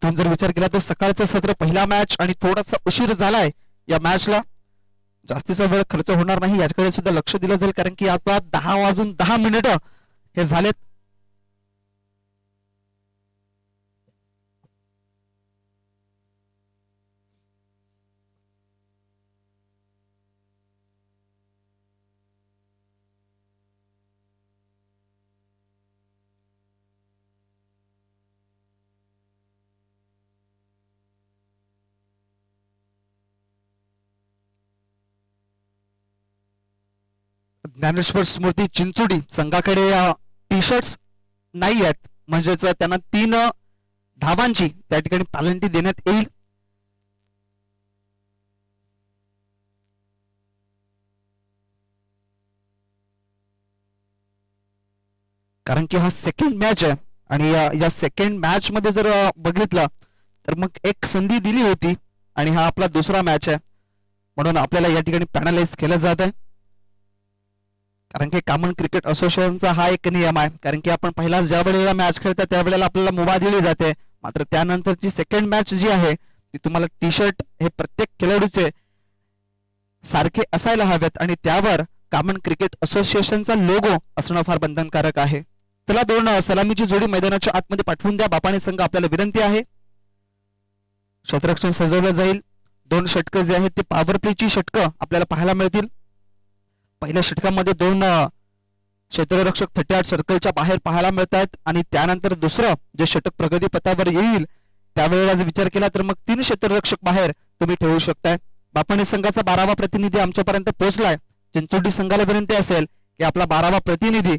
तुम्ही जर विचार केला तर सकाळचं सत्र पहिला मॅच आणि थोडासा उशीर झालाय या मॅचला, जास्तीचा वेळ खर्च होणार नाही याकडे सुद्धा लक्ष दिलं जाईल, कारण की आता 10:10 हे झालेत. ज्ञानेश्वर स्मृती चिंचोडी संघाकडे टी शर्ट्स नाही आहेत, म्हणजेच त्यांना 3 धावांची त्या ठिकाणी पॅनल्टी देण्यात येईल. कारण की हा सेकंड मॅच आहे आणि या सेकंड मॅच मध्ये जर बघितलं तर मग एक संधी दिली होती आणि हा आपला दुसरा मॅच आहे, म्हणून आपल्याला या ठिकाणी पॅनलाइज केलं जात आहे. कारण की कॉमन क्रिकेट असोसिएशनचा हा एक नियम आहे, कारण की आपण पहिला ज्या वेळेला मॅच खेळतो त्यावेळेला आपल्याला मुभा दिली जाते, मात्र त्यानंतरची सेकंड मॅच जी आहे ती तुम्हाला टी शर्ट हे प्रत्येक खेळाडूचे सारखे असायला हवेत आणि त्यावर कॉमन क्रिकेट असोसिएशनचा लोगो असणं फार बंधनकारक आहे. चला 2 सलामीची जोडी मैदानाच्या आतमध्ये पाठवून द्या. बापाने संघ आपल्याला विनंती आहे. क्षेत्ररक्षण सजवलं जाईल. 2 षटकं जे आहेत ते पॉवर प्लेची षटकं आपल्याला पाहायला मिळतील. पहिल्या षटकामध्ये 2 क्षेत्ररक्षक 38 सर्कलच्या बाहेर पाहायला मिळत आहेत आणि त्यानंतर दुसरं जे षटक प्रगती पथावर येईल त्यावेळेला जर विचार केला तर मग 3 क्षेत्ररक्षक बाहेर तुम्ही ठेवू शकताय. बापाने संघाचा 12वा प्रतिनिधी आमच्यापर्यंत पोहोचलाय. चिंचोडी संघाला विनंती असेल की आपला 12वा प्रतिनिधी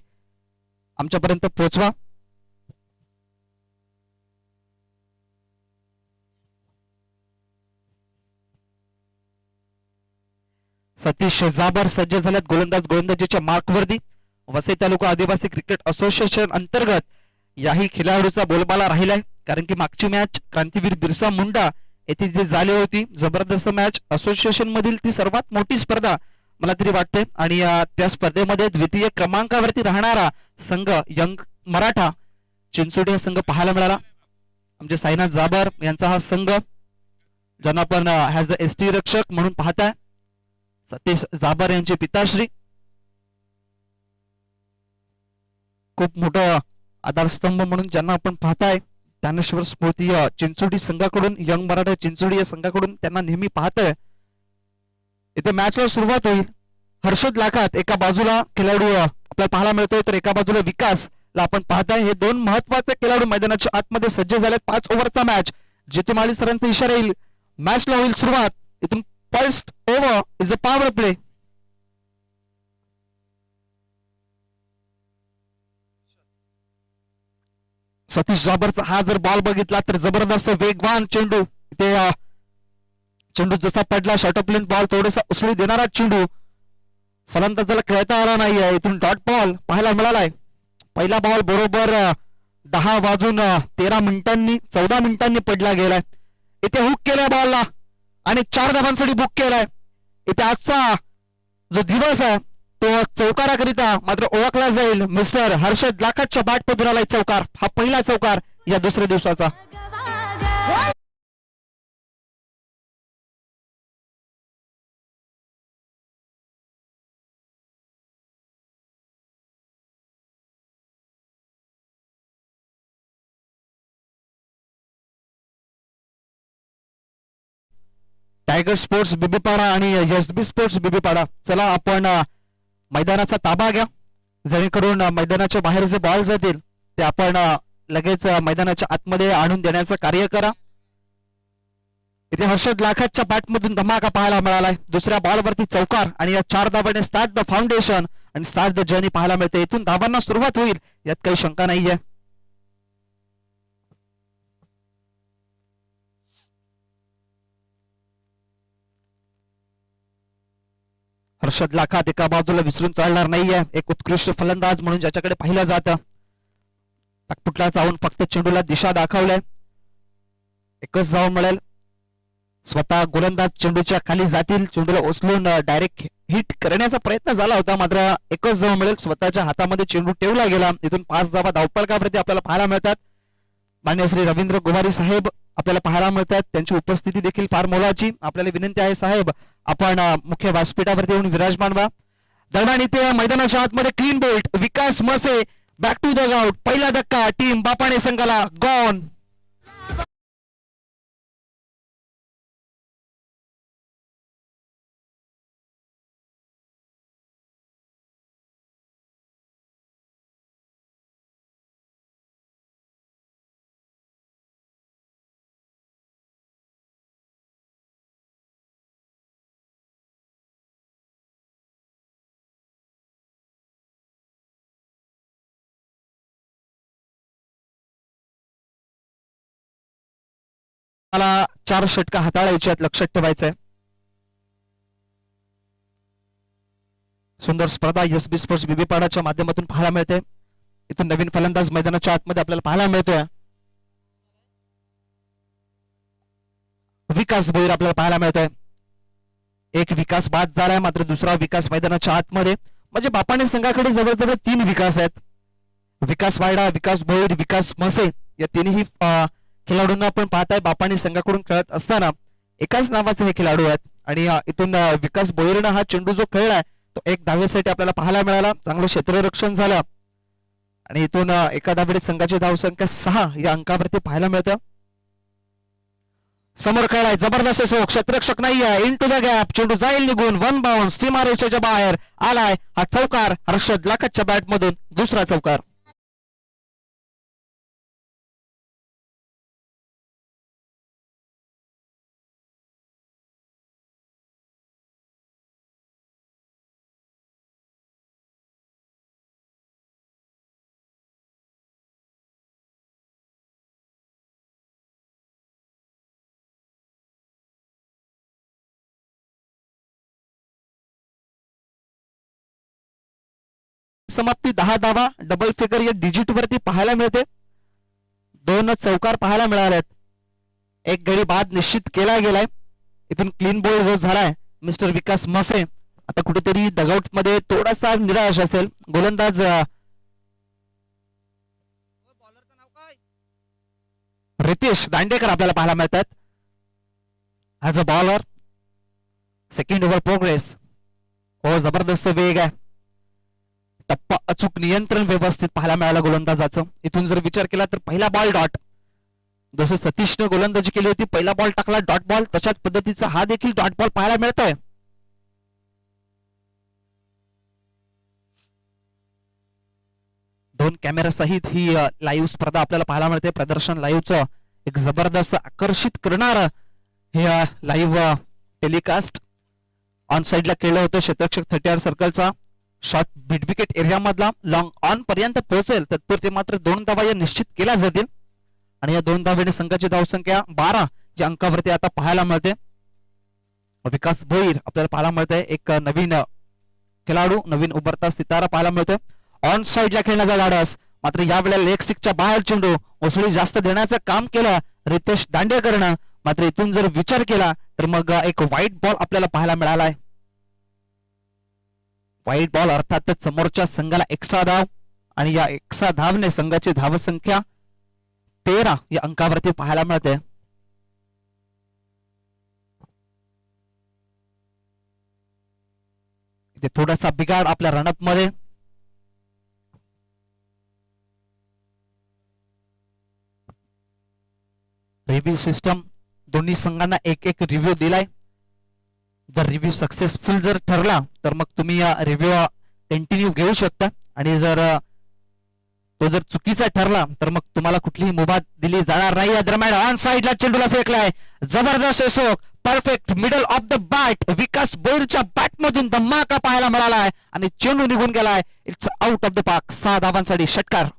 आमच्यापर्यंत पोहोचवा. सतीश जाबर सज्ज झाल्यात गोलंदाजीच्या मार्कवरती. वसई तालुका आदिवासी क्रिकेट असोसिएशन अंतर्गत याही खेळाडूचा बोलबाला राहिलाय, कारण की मागची मॅच क्रांतीवीर बिरसा मुंडा येथे जी झाली होती जबरदस्त मॅच, असोसिएशन मधील ती सर्वात मोठी स्पर्धा मला तरी वाटते आणि त्या स्पर्धेमध्ये द्वितीय क्रमांकावरती राहणारा संघ यंग मराठा चिंचोडी हा संघ पाहायला मिळाला. म्हणजे साईनाथ जाबर यांचा हा संघ, ज्यांना आपण ॲज द एसटी रक्षक म्हणून पाहताय, सतीश जाबर यांचे पिताश्री, खूप मोठं आधारस्तंभ म्हणून ज्यांना आपण पाहताय. ज्ञानेश्वर स्मृती चिंचोडी संघाकडून, यंग मराठा चिंचोडी या संघाकडून त्यांना नेहमी पाहतोय. इथे मॅचला सुरुवात होईल. हर्षद लाखात एका बाजूला खेळाडू आपल्याला पाहायला मिळतोय, तर एका बाजूला विकास ला आपण पाहताय. हे 2 महत्वाचे खेळाडू मैदानाच्या आतमध्ये सज्ज झालेत. 5 ओव्हरचा मॅच. जिथे माळी सरांचा इशारा येईल मॅचला होईल सुरुवात. इथून first over is a power play. Satish जाबरचा हा जर बॉल बघितला तर जबरदस्त वेगवान चेंडू. इथे चेंडू जसा पडला शॉर्ट ऑफ लेंथ बॉल, थोडासा उसळी देणारा चेंडू, फलंदाजाला खेळता आला नाहीये. इथून डॉट बॉल पाहायला मिळालाय. पहिला बॉल बरोबर 10 वाजून 13 मिनिटांनी 14 मिनिटांनी पडला गेलाय. इथे हुक केलाय बॉलला आणि 4 धावांसाठी बुक केलाय. इथे आजचा जो दिवस आहे तो चौकाराकरिता मात्र ओळखला जाईल. मिस्टर हर्षद लाखातच्या बॅट पदून आलाय चौकार. हा पहिला चौकार या दुसऱ्या दिवसाचा. टायगर स्पोर्ट्स बीबीपाडा आणि एसबी स्पोर्ट्स बीबीपाडा, चला आपण मैदानाचा ताबा घ्या, जेणेकरून मैदानाच्या बाहेर जे बॉल जातील ते आपण लगेच मैदानाच्या आतमध्ये आणून देण्याचं कार्य करा. इथे हर्षद लाखातच्या बॅटमधून धमाका पाहायला मिळालाय. दुसऱ्या बॉलवरती चौकार आणि या 4 धावांनी स्टार्ट द फाउंडेशन आणि स्टार्ट द जर्नी पाहायला मिळते. इथून धावांना सुरुवात होईल यात काही शंका नाहीये. हर्षद लाखात एका बाजूला विसरून चालणार नाहीये. एक उत्कृष्ट फलंदाज म्हणून ज्याच्याकडे पाहिलं जातं. पाठपुटला जाऊन फक्त चेंडूला दिशा दाखवलंय. एकच धाव मिळेल. स्वतः गोलंदाज चेंडूच्या खाली जातील, चेंडूला उचलून डायरेक्ट हिट करण्याचा प्रयत्न झाला होता, मात्र एकच धाव मिळेल. स्वतःच्या हातामध्ये चेंडू ठेवला गेला. इथून 5 धावा धावफलकावरती आपल्याला पाहायला मिळतात. मान्य श्री रवींद्र गोवारी साहेब आपल्याला पाहायला मिळतात. त्यांची उपस्थिती देखील फार मोलाची. आपल्याला विनंती आहे साहेब, आपण मुख्य व्यासपीठावरती येऊन विराजमान व्हा. दरम्यान इथे मैदानाच्या आतमध्ये क्लीन बोल्ट विकास मसे बॅक टू द ग्राउंड. पहिला धक्का टीम बापाणे संघाला गॉन. मला 4 षटका हाताळायचे आहेत, लक्षात ठेवायचंय. सुंदर स्पर्धा एसबी स्पोर्ट्स बीबीपाडाच्या माध्यमातून पाहायला मिळते. इथून नवीन फलंदाज मैदानाच्या आतमध्ये आपल्याला पाहायला मिळतोय. विकास भोईर आपल्याला पाहायला मिळतोय. एक विकास बाद झालाय, मात्र दुसरा विकास मैदानाच्या आतमध्ये. म्हणजे बापाणे संघाकडे जवळजवळ 3 विकास आहेत. विकास वायडा, विकास भोईर, विकास मसे या तिन्ही खेळाडूंना आपण पाहताय बापाणे संघाकडून खेळत असताना एकाच नावाचे हे खेळाडू आहेत. आणि इथून विकास भोईरनं हा चेंडू जो खेळलाय तो एक धावेसाठी आपल्याला पाहायला मिळाला. चांगलं क्षेत्ररक्षण झालं आणि इथून एका धावेत संघाची धावसंख्या 6 या अंकावरती पाहायला मिळतं. समोर खेळाय जबरदस्त असो, क्षेत्ररक्षक नाही आहे. इन टू द गॅप चेंडू जाईल निघून. 1 बाउंस सीमारेषेच्या बाहेर आलाय. हा चौकार हर्षद लाखतच्या बॅट मधून दुसरा चौकार. समाप्ती 10 धावा डबल फिगर या डिजिट वरती पाहायला मिळते. 2 चौकार पाहायला मिळालेत. एक गडी बाद निश्चित केला गेलाय. इथून क्लीन बोल्ड जो झालाय मिस्टर विकास मसे आता कुठेतरी डगआउट मध्ये थोडासा निराश असेल. गोलंदाज रितेश दांडेकर आपल्याला पाहायला मिळतात. As a bowler second over progress. हो, जबरदस्त वेग आहे. टप्पा अचूक नियंत्रण व्यवस्थित पाहायला मिळालं गोलंदाजाचं. इथून जर विचार केला तर पहिला बॉल डॉट. जसं सतीशने गोलंदाजी केली होती, पहिला बॉल टाकला डॉट बॉल, तशाच पद्धतीचा हा देखील डॉट बॉल पाहायला मिळतोय. दोन कॅमेरा सहित ही लाईव्ह स्पर्धा आपल्याला पाहायला मिळते. प्रदर्शन लाईव्हचं एक जबरदस्त आकर्षित करणार हे लाईव्ह टेलिकास्ट ऑन साइडला केलं होतं. क्षेत्ररक्षक 30 सर्कलचा शॉट मिड विकेट एरिया मधला लॉंग ऑन पर्यंत पोहोचेल. तत्पुरते मात्र 2 धावा या निश्चित केल्या जातील आणि या 2 धावेने संघाची धावसंख्या 12 या अंकावरती आता पाहायला मिळते. विकास भोईर आपल्याला पाहायला मिळतंय. एक नवीन खेळाडू, नवीन उभरता सितारा पाहायला मिळतोय. ऑन साइडला खेळण्याचा धाडस, मात्र यावेळेला लेग स्टिकच्या बाहेर चेंडू उसळी जास्त देण्याचं काम केलं रितेश दांडेकरनं. मात्र इथून जर विचार केला तर मग एक व्हाईट बॉल आपल्याला पाहायला मिळालाय. व्हाईट बॉल अर्थातच समोरच्या संघाला एक्स्ट्रा धाव आणि या एक्स्ट्रा धावने संघाची धावसंख्या 13 या अंकावरती पाहायला मिळते. इथे थोडासा बिघाड आपल्या रनअप मध्ये. रिव्ह्यू सिस्टम दोन्ही संघांना एक एक रिव्ह्यू दिलाय. जर रिव्ह्यू सक्सेसफुल जर ठरला तर मग तुम्ही रिव्ह्यू कंटिन्यू घेऊ शकता आणि जर तो जर चुकीचा ठरला तर मग तुम्हाला कुठलीही मुभा दिली जाणार नाही. या दरम्यान ऑन साइडला चेंडूला फेकलाय जबरदस्त शोक, perfect middle of the bat. Vikas भोईरच्या बॅट मधून धमाका पाहायला मिळालाय आणि चेंडू निघून गेलाय. It's out of the park. 6 धावांसाठी षटकार.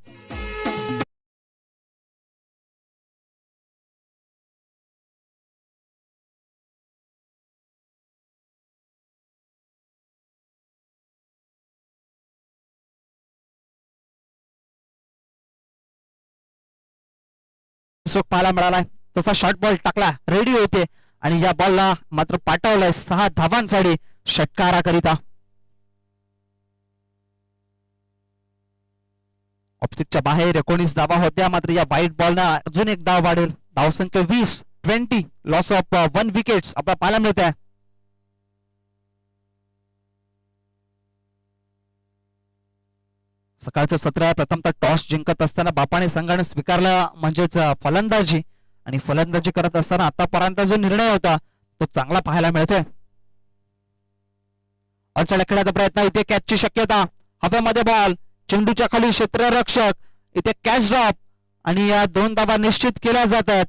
पाहायला मिळालाय. तसा शॉर्ट बॉल टाकला, रेडी होते आणि या बॉलला मात्र पाठवलाय 6 धावांसाठी षटकाराकरिता. ऑप्सिकच्या बाहेर 19 धावा होत्या, मात्र या व्हाईट बॉलना अजून एक धाव वाढेल. धावसंख्या 20 लॉस ऑफ 1 विकेट्स आपल्याला पाहायला मिळत आहे. सकाळचं सत्र प्रथमतः टॉस जिंकत असताना बापाने संघाने स्वीकारला म्हणजेच फलंदाजी, आणि फलंदाजी करत असताना आतापर्यंत जो निर्णय होता तो चांगला पाहायला मिळतोय. अडचण खेळाचा प्रयत्न, इथे कॅचची शक्यता, हवेमध्ये बॉल, चेंडूच्या खाली क्षेत्ररक्षक, इथे कॅच ड्रॉप, आणि या 2 धावा निश्चित केल्या जातात.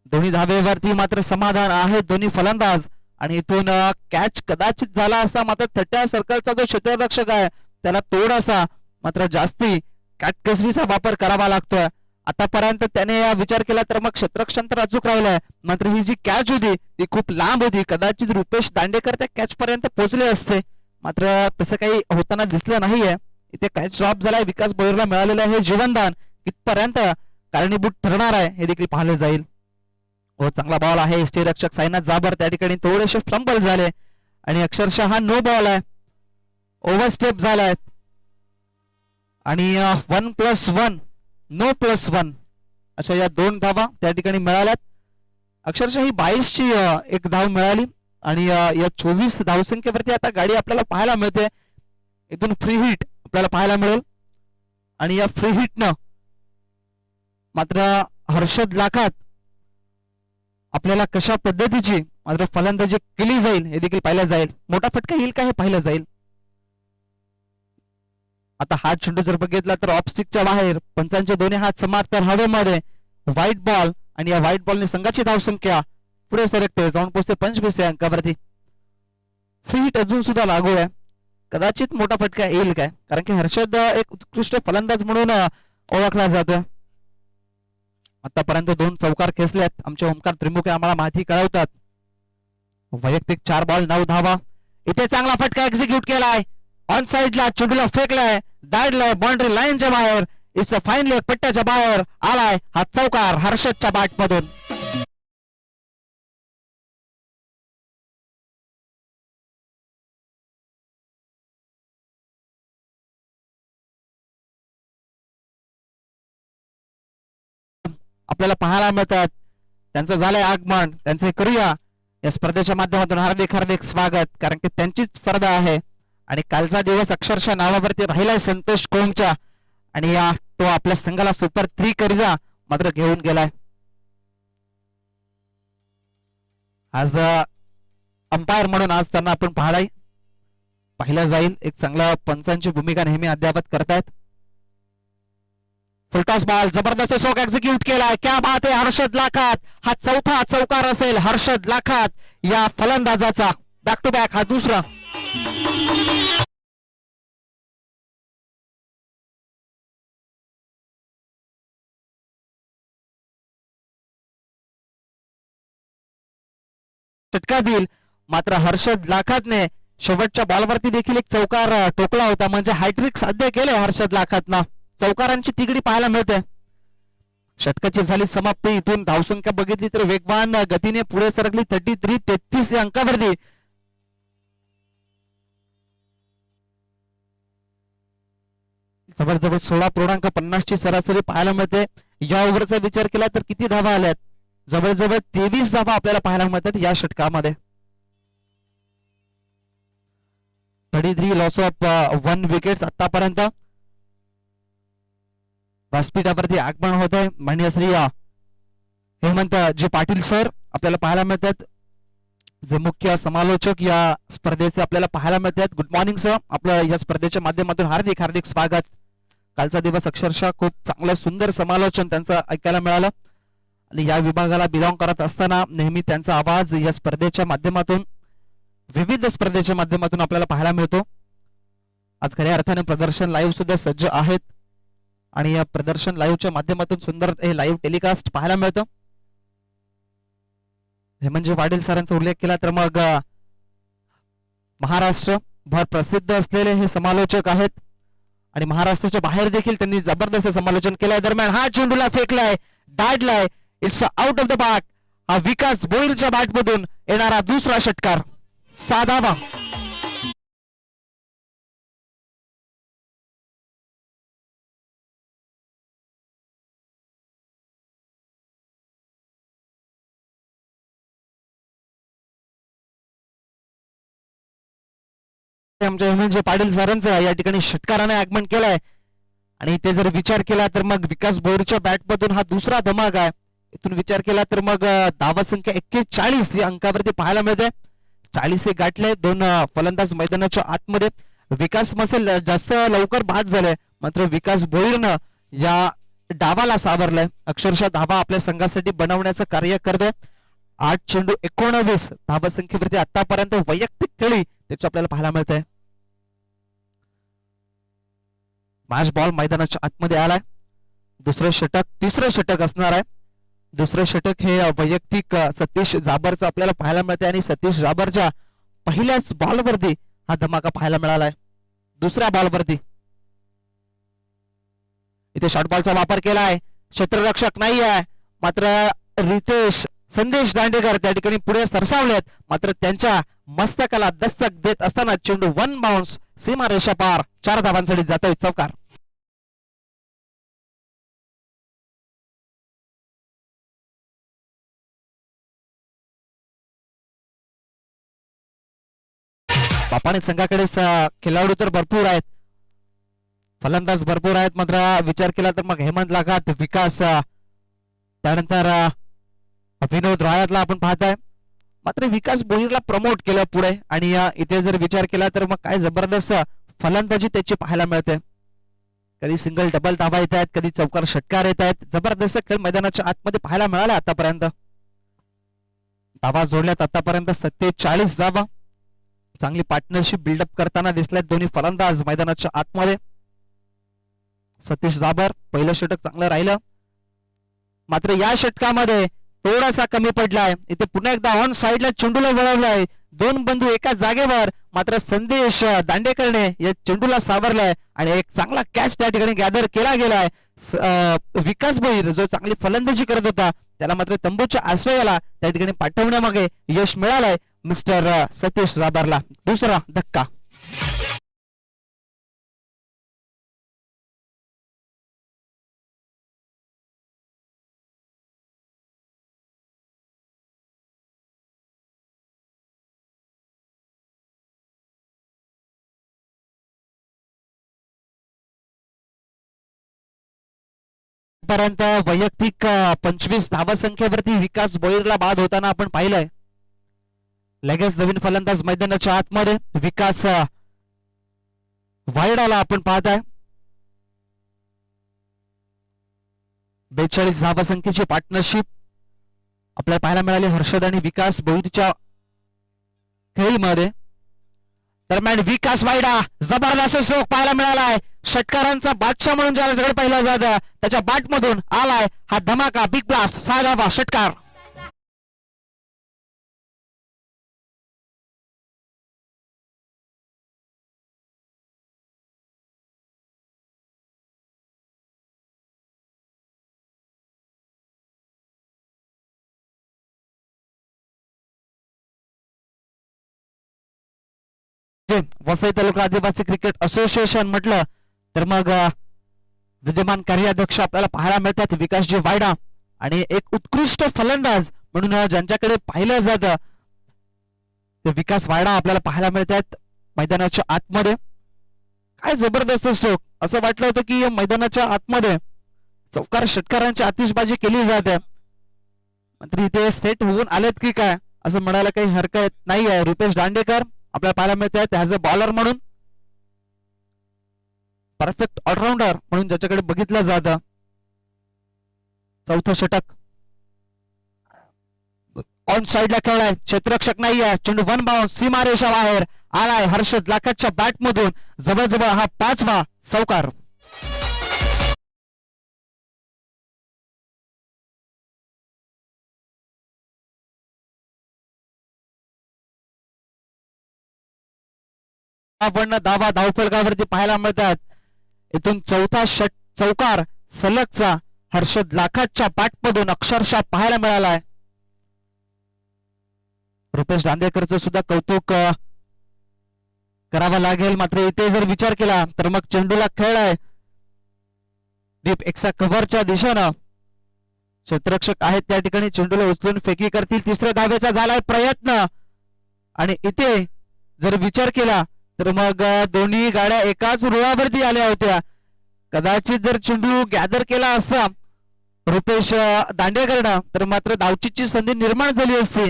दोन्ही धावेवरती मात्र समाधान आहे दोन्ही फलंदाज, आणि इथून कॅच कदाचित झाला असता मात्र 30 सर्कलचा जो क्षेत्ररक्षक आहे त्याला थोडासा मात्र जास्ती काटकसरीचा वापर करावा लागतोय. आतापर्यंत त्याने विचार केला तर मग क्षेत्ररक्षण तर अचूक राहिलाय, मात्र ही जी कॅच होती ती खूप लांब होती. कदाचित रुपेश दांडेकर त्या कॅच पर्यंत पोहोचले असते, मात्र तसं काही होताना दिसलं नाहीये. इथे कॅच ड्रॉप झालाय, विकास भोईरला मिळालेलं आहे जीवनदान कितपर्यंत कारणीभूत ठरणार आहे हे देखील पाहिले जाईल. हो, चांगला बॉल आहे. यष्टीरक्षक साईनाथ जाबर त्या ठिकाणी थोडेसे फ्लंबल झाले, आणि अक्षरशः हा नो बॉल आहे, ओव्हरस्टेप झालाय, आणि 1+1 नो +1 अशा या 2 धावा त्या ठिकाणी मिळाल्यात. अक्षरशः ही 22ची एक धाव मिळाली, आणि या 24 धावसंख्येवरती आता गाडी आपल्याला पाहायला मिळते. इथून फ्री हिट आपल्याला पाहायला मिळेल, आणि या फ्री हिटनं मात्र हर्षद लाखात आपल्याला कशा पद्धतीची मात्र फलंदाजी केली जाईल हे देखील पाहिलं जाईल. मोठा फटका येईल का हे पाहिलं जाईल. आता हा चेंडू जर बघितला तर ऑफ स्टिकच्या बाहेर, पंचांचे दोन्ही हात समांतर हवेमध्ये, व्हाईट बॉल, आणि या व्हाईट बॉलने संघाची धावसंख्या पुढे सरकते, जाऊन पोहोचते 25 या अंकावरती. फ्री हिट अजून सुद्धा लागू आहे, कदाचित मोठा फटका येईल काय, कारण की हर्षद एक उत्कृष्ट फलंदाज म्हणून ओळखला जातोय. आतापर्यंत 2 चौकार खेचल्यात आमचे ओमकार त्रिमुखे, आम्हाला माहिती कळवतात. वैयक्तिक 4 बॉल 9 धावा. इथे चांगला फटका एक्झिक्यूट केलाय, ऑन साइडला चेंडूला फेकलाय, दाडलाय बाउंड्री लाईनच्या बाहेर, इट्स फाईनली पट्ट्याच्या बाहेर आलाय हा चौकार हर्षदच्या बॅट मधून. आपल्याला पाहायला मिळतात त्यांचं झालंय आगमन, त्यांचे करूया या स्पर्धेच्या माध्यमातून हार्दिक हार्दिक स्वागत, कारण की त्यांचीच स्पर्धा आहे, आणि कालचा दिवस अक्षरशः नावावरती राहिलाय संतोष कोमच्या, आणि तो आपल्या संघाला सुपर 3 करिजा मात्र घेऊन गेलाय. आज अंपायर म्हणून आज त्यांना आपण पाहिलं जाईल. एक चांगला पंचांची भूमिका नेहमी अद्यावत करतायत. फुलटॉस बॉल जबरदस्त स्ट्रोक एक्झिक्यूट केलाय, क्या बात आहे हर्षद लाखात, हा चौथा चौकार असेल हर्षद लाखात या फलंदाजाचा, बॅक टू बॅक हा दुसरा. षटका देईल, मात्र हर्षद लाखातने शेवटच्या बॉलवरती देखील एक चौकार टोकला होता, म्हणजे हॅट्रिक साध्य केले हर्षद लाखातना. चौकारांची तिगडी पाहायला मिळते. षटकाची झाली समाप्ती. इथून धावसंख्या बघितली तर वेगवान गतीने पुढे सरकली 33 या अंकावरती. जवळजवळ 16.50 ची सरासरी पाहायला मिळते. या ओव्हरचा विचार केला तर किती धावा आल्यात, जवळजवळ 23 धावा आपल्याला पाहायला मिळतात या षटकामध्ये. 33 लॉस ऑफ 1 विकेट्स आतापर्यंत. व्यासपीठावरती आगमन होत आहे माननीय श्री हेमंत जी पाटील सर आपल्याला पाहायला मिळतात, जे मुख्य समालोचक या स्पर्धेचे आपल्याला पाहायला मिळतात. गुड मॉर्निंग सर, आपलं या स्पर्धेच्या माध्यमातून हार्दिक हार्दिक स्वागत. कालचा दिवस अक्षरशः खूप चांगलं सुंदर समालोचन त्यांचं ऐकायला मिळालं, आणि या विभागाला बिलॉंग करत असताना नेहमी त्यांचा आवाज या स्पर्धेच्या माध्यमातून, विविध स्पर्धेच्या माध्यमातून आपल्याला पाहायला मिळतो. आज खऱ्या अर्थाने प्रदर्शन लाईव्ह सुद्धा सज्ज आहेत, आणि या प्रदर्शन लाईव्हच्या माध्यमातून सुंदर हे लाईव्ह टेलिकास्ट पाहायला मिळतं. हे म्हणजे पाटील सरांचा उल्लेख केला तर मग महाराष्ट्र भर प्रसिद्ध असलेले हे समालोचक आहेत, आणि महाराष्ट्राच्या बाहेर देखील त्यांनी जबरदस्त समालोचन केलंय. दरम्यान हा चेंडूला फेकलाय, दाडलाय, it's out of the park. हा विकास भोईरच्या बॅटमधून येणारा दुसरा षटकार, साधावा. आमच्या हेमंतजी पाटील सरांचं या ठिकाणी षटकाराने आगमन केलंय आणि ते जर विचार केला तर मग विकास भोईरच्या बॅटमधून हा दुसरा धमाका आहे. इथून विचार केला तर मग धावा संख्या 41 या अंकावरती पाहायला मिळते. 40 हे गाठले. दोन फलंदाज मैदानाच्या आतमध्ये. विकास मसेल जास्त लवकर बाद झाले मात्र विकास भोईरनं या डावाला सावरलंय. अक्षरशः धावा आपल्या संघासाठी बनवण्याचं कार्य करतोय. 8 चेंडू 19 धावा संख्येवरती आतापर्यंत वैयक्तिक खेळी त्याचं आपल्याला पाहायला मिळतंय. मॅच बॉल मैदानाच्या आतमध्ये आलाय. दुसरं षटक तिसरं षटक असणार आहे. दुसरं षटक हे वैयक्तिक सतीश जाबरचं आपल्याला पाहायला मिळतंय आणि सतीश जाबरच्या पहिल्याच बॉलवरती हा धमाका पाहायला मिळालाय. दुसऱ्या बॉलवरती इथे शॉर्ट बॉलचा वापर केलाय. क्षेत्ररक्षक नाही आहे मात्र रितेश संदेश दांडेकर त्या ठिकाणी पुढे सरसावलेत मात्र त्यांच्या मस्तकाला दस्तक देत असताना चेंडू 1 बाउन्स सीमारेषा पार. 4 धावांसाठी जातोय चौकार. बापाने संघाकडे खेळाडू तर भरपूर आहेत. फलंदाज भरपूर आहेत मात्र विचार केला तर मग हेमंत लागात विकास त्यानंतर विनोद रायातला आपण पाहताय मात्र विकास भोईरला प्रमोट केलं पुढे आणि इथे जर विचार केला तर मग काय जबरदस्त फलंदाजी त्याची पाहायला मिळते. कधी सिंगल डबल धावा येत आहेत कधी चौकार षटकार येत आहेत. जबरदस्त खेळ मैदानाच्या आतमध्ये पाहायला मिळाला. आतापर्यंत धावा जोडल्यात आतापर्यंत 47 धावा. चांगली पार्टनरशिप बिल्डअप करताना दिसल्यात दोन्ही फलंदाज मैदानाच्या आतमध्ये. सतीश जाबर पहिलं षटक चांगलं राहिलं मात्र या षटकामध्ये थोडासा कमी पडलाय. इथे पुन्हा एकदा ऑन साइडला चेंडूला वळवलाय. 2 बंधू एका जागेवर मात्र संदेश दांडेकरने या चेंडूला सावरलाय आणि एक चांगला कॅच त्या ठिकाणी गॅदर केला गेलाय. विकास भोईर जो चांगली फलंदाजी करत होता त्याला मात्र तंबूच्या आश्रयाला त्या ठिकाणी पाठवण्यामागे यश मिळालंय मिस्टर सतीश जाबरला. दुसरा धक्का. पर्यंत वैयक्तिक 25 धावा संख्येवरती विकास भोईरला बाद होताना आपण पाहिलंय. लगेच नवीन फलंदाज मैदानाच्या आतमध्ये विकास वाईडाला आपण पाहताय. 42 धावा संख्येची पार्टनरशिप आपल्याला पाहायला मिळाली हर्षद आणि विकास भोईरच्या खेळीमध्ये. दरम्यान विकास वाईडा जबरदस्त स्ट्रोक पाहायला मिळालाय. षटकारांचा बादशाह म्हणून ज्याला पाहिलं जातं त्याच्या बॅट मधून आलाय हा धमाका. बिग ब्लास्ट 6 धावा षटकार. वसई तालुका आदिवासी क्रिकेट असोसिएशन म्हटलं तर मग विद्यमान कार्याध्यक्ष आपल्याला पाहायला मिळतात विकासजी वायडा आणि एक उत्कृष्ट फलंदाज म्हणून ज्यांच्याकडे पाहिलं जातं ते विकास वायडा आपल्याला पाहायला मिळतात मैदानाच्या आतमध्ये. काय जबरदस्त स्ट्रोक. असं वाटलं होतं की मैदानाच्या आतमध्ये चौकार षटकारांची आतिषबाजी केली जाते मात्र इथे सेट होऊन आलेत की काय असं म्हणायला काही हरकत नाही आहे. रुपेश दांडेकर आपल्याला पाहायला मिळत आहेत ऍज अ बॉलर म्हणून. परफेक्ट ऑलराऊंडर म्हणून ज्याच्याकडे बघितलं जातं. चौथं षटक ऑन साइडला खेळलाय. क्षेत्ररक्षक नाहीये. चेंडू 1 बाउन्स सीमारेषा बाहेर आलाय. हर्षद लाखाच्या बॅट मधून जवळजवळ हा 5वा चौकार. आपण धावा धावफलकावरती पाहायला मिळतात. इथून चौथा चौकार सलगचा हर्षद लाखाच्या बॅटमधून अक्षरशः पाहायला मिळालाय. रुपेश दांडेकरचं सुद्धा कौतुक करावं लागेल मात्र इथे जर विचार केला तर मग चेंडूला खेळलाय डीप एक्सा कव्हरच्या दिशेनं. क्षेत्ररक्षक आहेत त्या ठिकाणी चेंडूला उचलून फेकी करतील. तिसऱ्या धावेचा झालाय प्रयत्न आणि इथे जर विचार केला तर मग दोन्ही गाड्या एकाच रुळावरती आल्या होत्या. कदाचित जर चेंडू गॅदर केला असता रुपेश दांडेकरनं तर मात्र धावचीची संधी निर्माण झाली असती.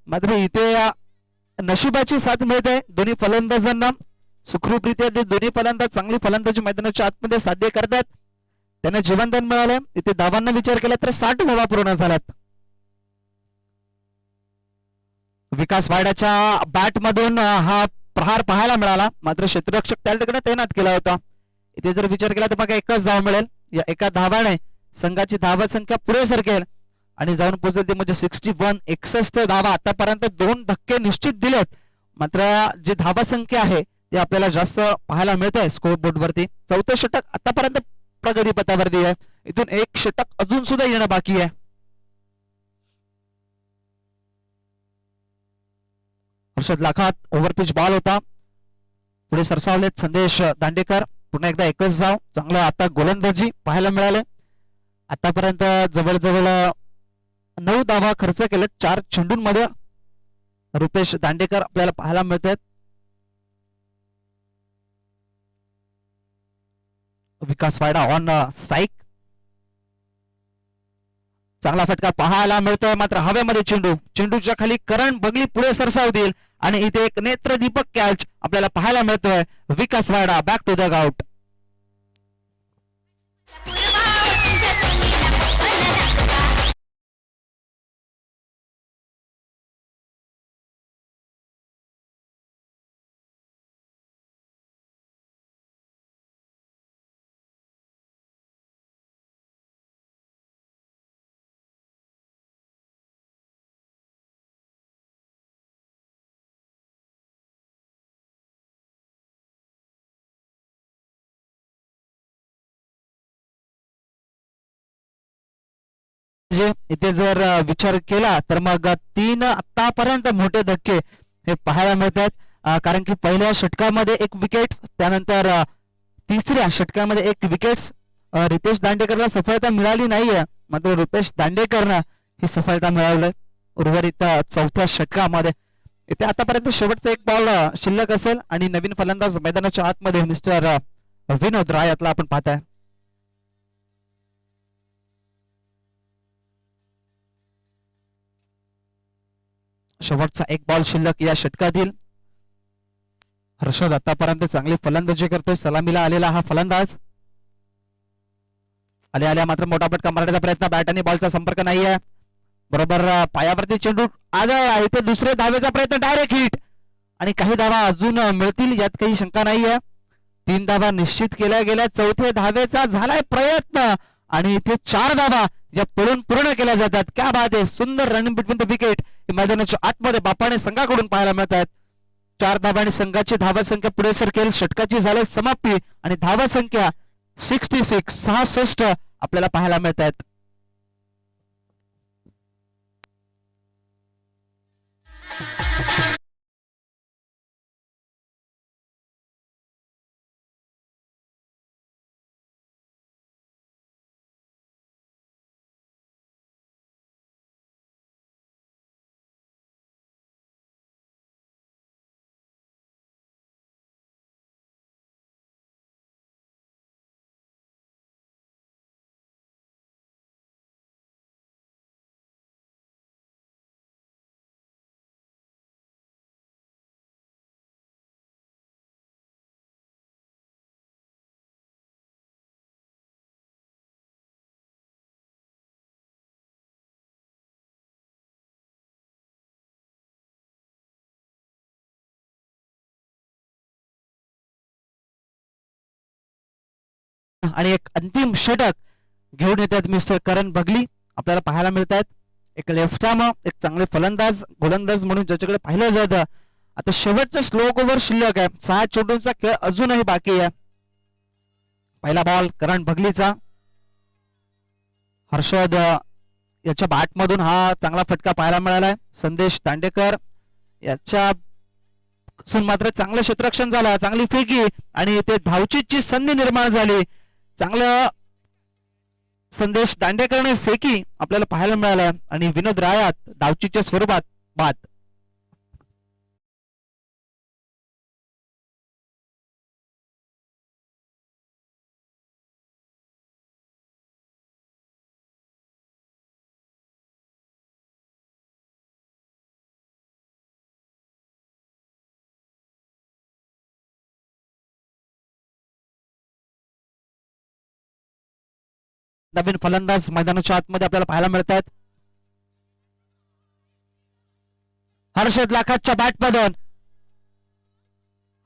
मात्र इथे नशिबाची साथ मिळते दोन्ही फलंदाजांना. सुखरूपरित्या ते दोन्ही फलंदाज चांगली फलंदाजी मैदानाच्या आतमध्ये साध्य करतात. त्यांना जीवनदान मिळालं. इथे धावांना विचार केला तर 60 धावा पूर्ण झाल्यात. विकास वाड्याच्या बॅट मधून हा प्रहार पाहायला मिळाला. मात्र क्षेत्ररक्षक त्या ठिकाणी तैनात केला होता. इथे जर विचार केला तर मग एकच धाव मिळेल. या एका धावाने संघाची धावा संख्या पुढे सरकेल आणि जाऊन पोहोचेल ते म्हणजे 61 धावा. आतापर्यंत 2 धक्के निश्चित दिलेत. मात्र जी धावा संख्या आहे ती आपल्याला जास्त पाहायला मिळते स्कोर बोर्ड वरती. 4थं षटक आतापर्यंत प्रगती पथावरती आहे. इथून 1 षटक अजून सुद्धा येणं बाकी आहे. हर्षद लाखात ओव्हरपिच बॉल होता. पुढे सरसावलेत संदेश दांडेकर. पुन्हा एकदा एकच धाव. चांगलं आता गोलंदाजी पाहायला मिळाले. आतापर्यंत जवळजवळ 9 धावा खर्च केलेत 4 चेंडूंमध्ये. रुपेश दांडेकर आपल्याला पाहायला मिळतात. विकास वाडा ऑन स्ट्राईक. चांगला फटका पाहायला मिळतोय. मात्र हवेमध्ये चेंडूच्या खाली करण बगली पुढे सरसावतील आणि इथे एक नेत्रदीपक कॅच आपल्याला पाहायला मिळतोय. विकास वाडा बॅक टू द आउट. इथे जर विचार केला तर मग 3 आतापर्यंत मोठे धक्के हे पाहायला मिळतात. कारण की पहिल्या षटकामध्ये 1 विकेट, त्यानंतर तिसऱ्या षटकामध्ये 1 विकेट. रितेश दांडेकरला सफलता मिळाली नाहीये. मात्र रुपेश दांडेकरनं ही सफलता मिळवली उर्वरित 4थ्या षटकामध्ये. इथे आतापर्यंत शेवटचा 1 बॉल शिल्लक असेल आणि नवीन फलंदाज मैदानाच्या आतमध्ये मिस्टर विनोद राय यातला आपण पाहताय. शेवटचा 1 बॉल शिल्लक या षटकातील. हर्षद आतापर्यंत चांगली फलंदाजी करतोय. सलामीला आलेला हा फलंदाज. आल्या मात्र मोठा फटका मारण्याचा प्रयत्न. बॅट आणि बॉलचा संपर्क नाहीये. बरोबर पायावरती चेंडू आदळला. इथे दुसरे धावेचा प्रयत्न. डायरेक्ट हिट आणि काही धावा अजून मिळतील यात काही शंका नाहीये. 3 धावा निश्चित केल्या गेल्या. 4थ्या धावेचा झालाय प्रयत्न आणि इथे 4 धावा या पळून पूर्ण केल्या जातात. क्या बात आहे. सुंदर रनिंग बिटवीन द विकेट मैदानाच्या आतमध्ये बापाने संघाकडून पाहायला मिळतात. 4 धावा आणि संघाची धावा संख्या पुढे सरकेल. षटकाची झाली समाप्ती आणि धावा संख्या 66 आपल्याला पाहायला मिळतात. आणि एक अंतिम षटक घेऊन येतात मिस्टर करण बगली आपल्याला पाहायला मिळतात. एक लेफ्ट आर्म, एक चांगले फलंदाज गोलंदाज म्हणून ज्याच्याकडे पाहिलं जातं. आता शेवटचा स्लोक ओव्हर शिल्लक आहे. 6 चेंडूंचा खेळ अजूनही बाकी आहे. पहिला बॉल करण बगलीचा. हर्षद याच्या बॅट मधून हा चांगला फटका पाहायला मिळालाय. संदेश दांडेकर याच्या मात्र चांगलं क्षेत्ररक्षण झालं. चांगली फेकी आणि इथे धावचीची संधी निर्माण झाली. चांगलं संदेश दांडेकरने फेकी आपल्याला पाहायला मिळालं आणि विनोद रायात धावचीच्या स्वरूपात बाद. नवीन फलंदाज मैदानाच्या आतमध्ये आपल्याला पाहायला मिळत आहेत. हर्षद लाखाच्या बॅटमधून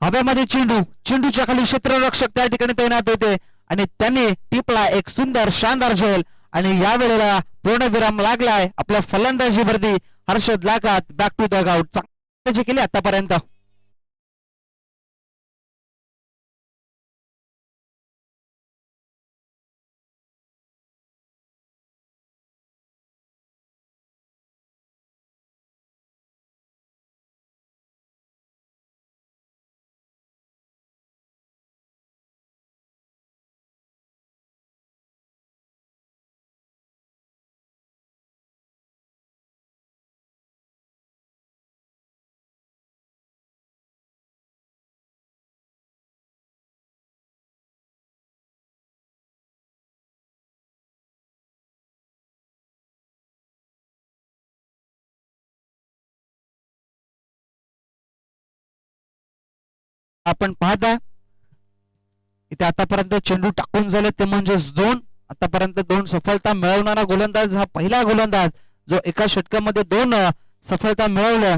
हवेमध्ये चेंडूच्या खाली क्षेत्ररक्षक त्या ठिकाणी तैनात होते आणि त्यांनी टिपला एक सुंदर शानदार झेल आणि या वेळेला पूर्णविराम लागलाय आपल्या फलंदाजीवरती. हर्षद लाखात बॅक टू द आउट चांगली केली आतापर्यंत. आपण पाहता इथे आतापर्यंत चेंडू टाकून झाले ते म्हणजेच दोन. आतापर्यंत 2 सफलता मिळवणारा गोलंदाज हा पहिला गोलंदाज जो एका षटकामध्ये 2 सफलता मिळवल्या.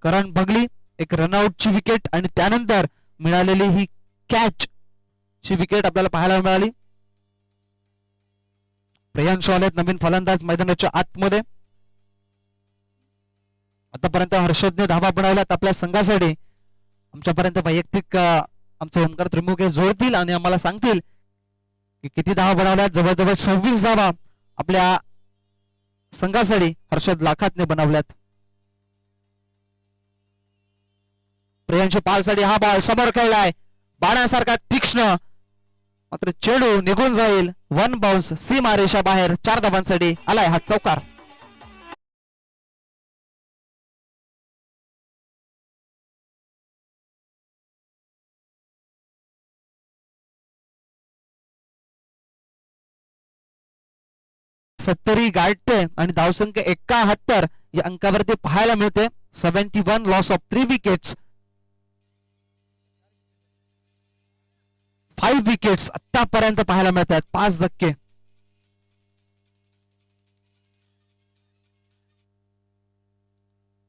करण बगली एक रनआउटची विकेट आणि त्यानंतर मिळालेली ही कॅच ची विकेट आपल्याला पाहायला मिळाली. प्रियांशु आलेत नवीन फलंदाज मैदानाच्या आतमध्ये. आतापर्यंत हर्षदने धावा बनवल्यात आपल्या संघासाठी. आमच्यापर्यंत वैयक्तिक आमचे ओमकार त्रिमुखे जोडतील आणि आम्हाला सांगतील की किती धावा बनवल्यात. जवळजवळ 26 धावा आपल्या संघासाठी हर्षद लाखातने बनवल्यात. प्रियांशु पालसाठी हा बॉल समोर खेळलाय बाणासारखा तीक्ष्ण, मात्र चेंडू निघून जाईल. 1 बाउन्स सीमा रेषा बाहेर. 4 धावांसाठी आलाय हा चौकार. सत्तरी गाठते आणि धावसंख्या 71 या अंकावरती पाहायला मिळते. 71 लॉस ऑफ 3 विकेट्स. 5 विकेट्स आतापर्यंत पाहायला मिळतात. 5 धक्के.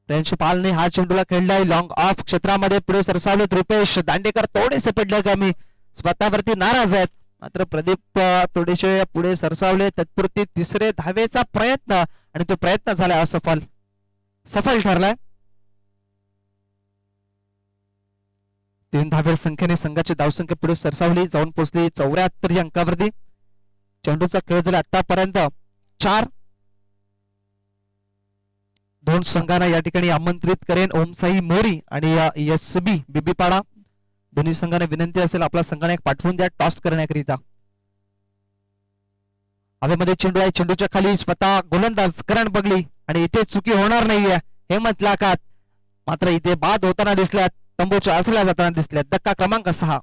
प्रियांशु पालने हा चेंडूला खेळलाय लॉंग ऑफ क्षेत्रामध्ये. पुढे सरसावलेत रुपेश दांडेकर थोडेसे पडले कमी, स्वतःवरती नाराज आहेत. मात्र प्रदीप थोडेसे पुढे सरसावले. तत्पुरती तिसरे धावेचा प्रयत्न आणि तो प्रयत्न झाला सफल ठरलाय. 3 धावे संख्येने संघाची धावसंख्या पुढे सरसावली, जाऊन पोहोचली 74 या अंकावरती. चेंडूचा खेळ झाला आतापर्यंत 4. 2 संघांना या ठिकाणी आमंत्रित करेन ओमसाई मोरी आणि एसबी बिबीपाडा. दोन्ही संघांना विनंती असेल आपला संघाने एक पाठवून द्या टॉस करण्याकरिता. हवेमध्ये चेंडू आहे, चेंडूच्या खाली स्वतः गोलंदाज करण बगली आणि इथे चुकी होणार नाहीये हेमंत लाखात. मात्र इथे बाद होताना दिसल्यात, तंबूच्या असल्या जाताना दिसल्यात. धक्का क्रमांक 6.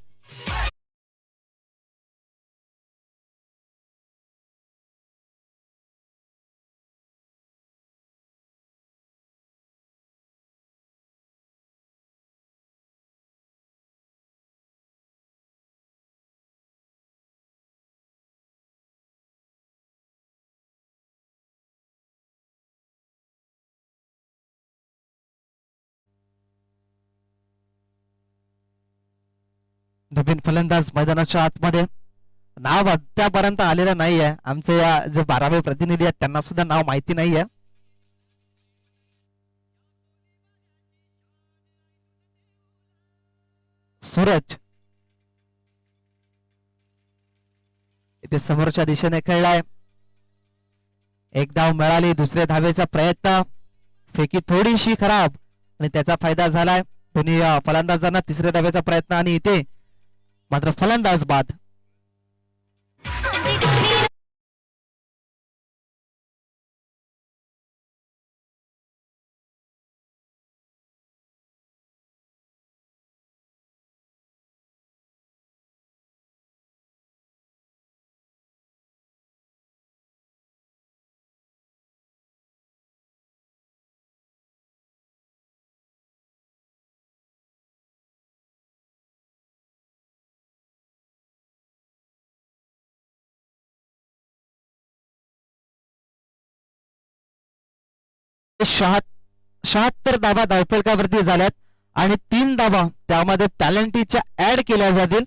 नवीन फलंदाज मैदानाच्या आतमध्ये. नाव अद्यापर्यंत आलेलं नाहीये. आमचे या जे 12वे प्रतिनिधी आहेत त्यांना सुद्धा नाव माहिती नाहीये. सूरज इथे समोरच्या दिशेने खेळलाय. एक धाव मिळाली. दुसऱ्या धावेचा प्रयत्न, फेकी थोडीशी खराब आणि त्याचा फायदा झालाय. दोन्ही फलंदाजांना तिसऱ्या धावेचा प्रयत्न आणि इथे मात्र फलंदाज बाद. शहात्तर धावा धावफलकावरती झाल्यात आणि 3 धावा त्यामध्ये टॅलेंटीच्या ऍड केल्या जातील,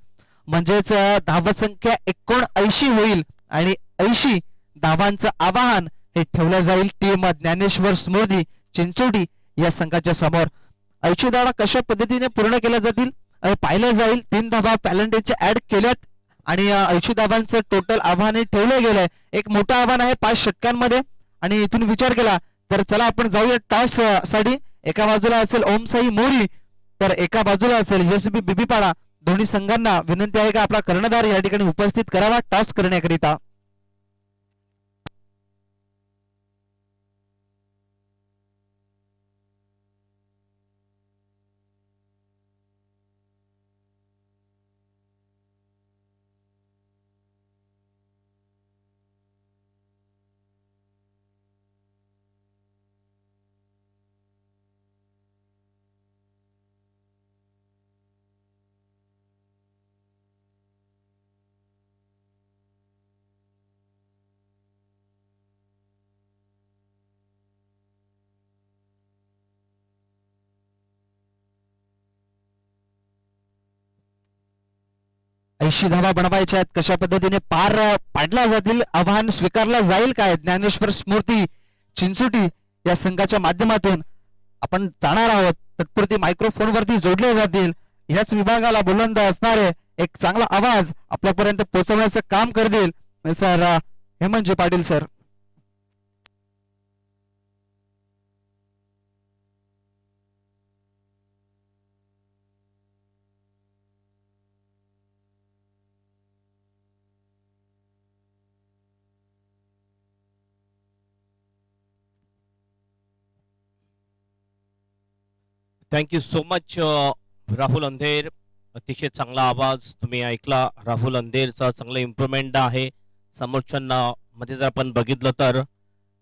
म्हणजेच धावसंख्या 79 होईल आणि 80 धावांचं आवाहन हे ठेवलं जाईल टीम ज्ञानेश्वर स्मृती चिंचोटी या संघाच्या समोर. 80 धावा कशा पद्धतीने पूर्ण केल्या जातील पाहिलं जाईल. 3 धावा टॅलेंटीच्या ऍड केल्यात आणि 80 धावांचं टोटल आव्हान ठेवलं गेलंय. एक मोठं आव्हान आहे 5 षटकांमध्ये आणि इथून विचार केला तर चला आपण जाऊया टॉस साठी. एका बाजूला असेल ओमसाई मोरी तर एका बाजूला असेल एसबी बिबीपाडा. दोन्ही संघांना विनंती आहे का आपला कर्णधार या ठिकाणी उपस्थित करावा टॉस करण्याकरिता. ऐंशी धावा बनवायच्या आहेत. कशा पद्धतीने पार पाडल्या जातील, आव्हान स्वीकारला जाईल काय ज्ञानेश्वर स्मृती चिंचोटी या संघाच्या माध्यमातून आपण जाणार आहोत. तत्पुरती मायक्रोफोन वरती जोडले जातील. याच विभागाला बुलंद असणारे एक चांगला आवाज आपल्यापर्यंत पोहोचवण्याचं काम करतील sir Hemantji Patil sir. Thank you so much Rahul अंधेर. अतिशय चांगला आवाज तुम्ही ऐकला. राहुल अंधेरचा चांगला इम्प्रुव्हमेंट आहे समोरच्या मध्ये जर आपण बघितलं तर.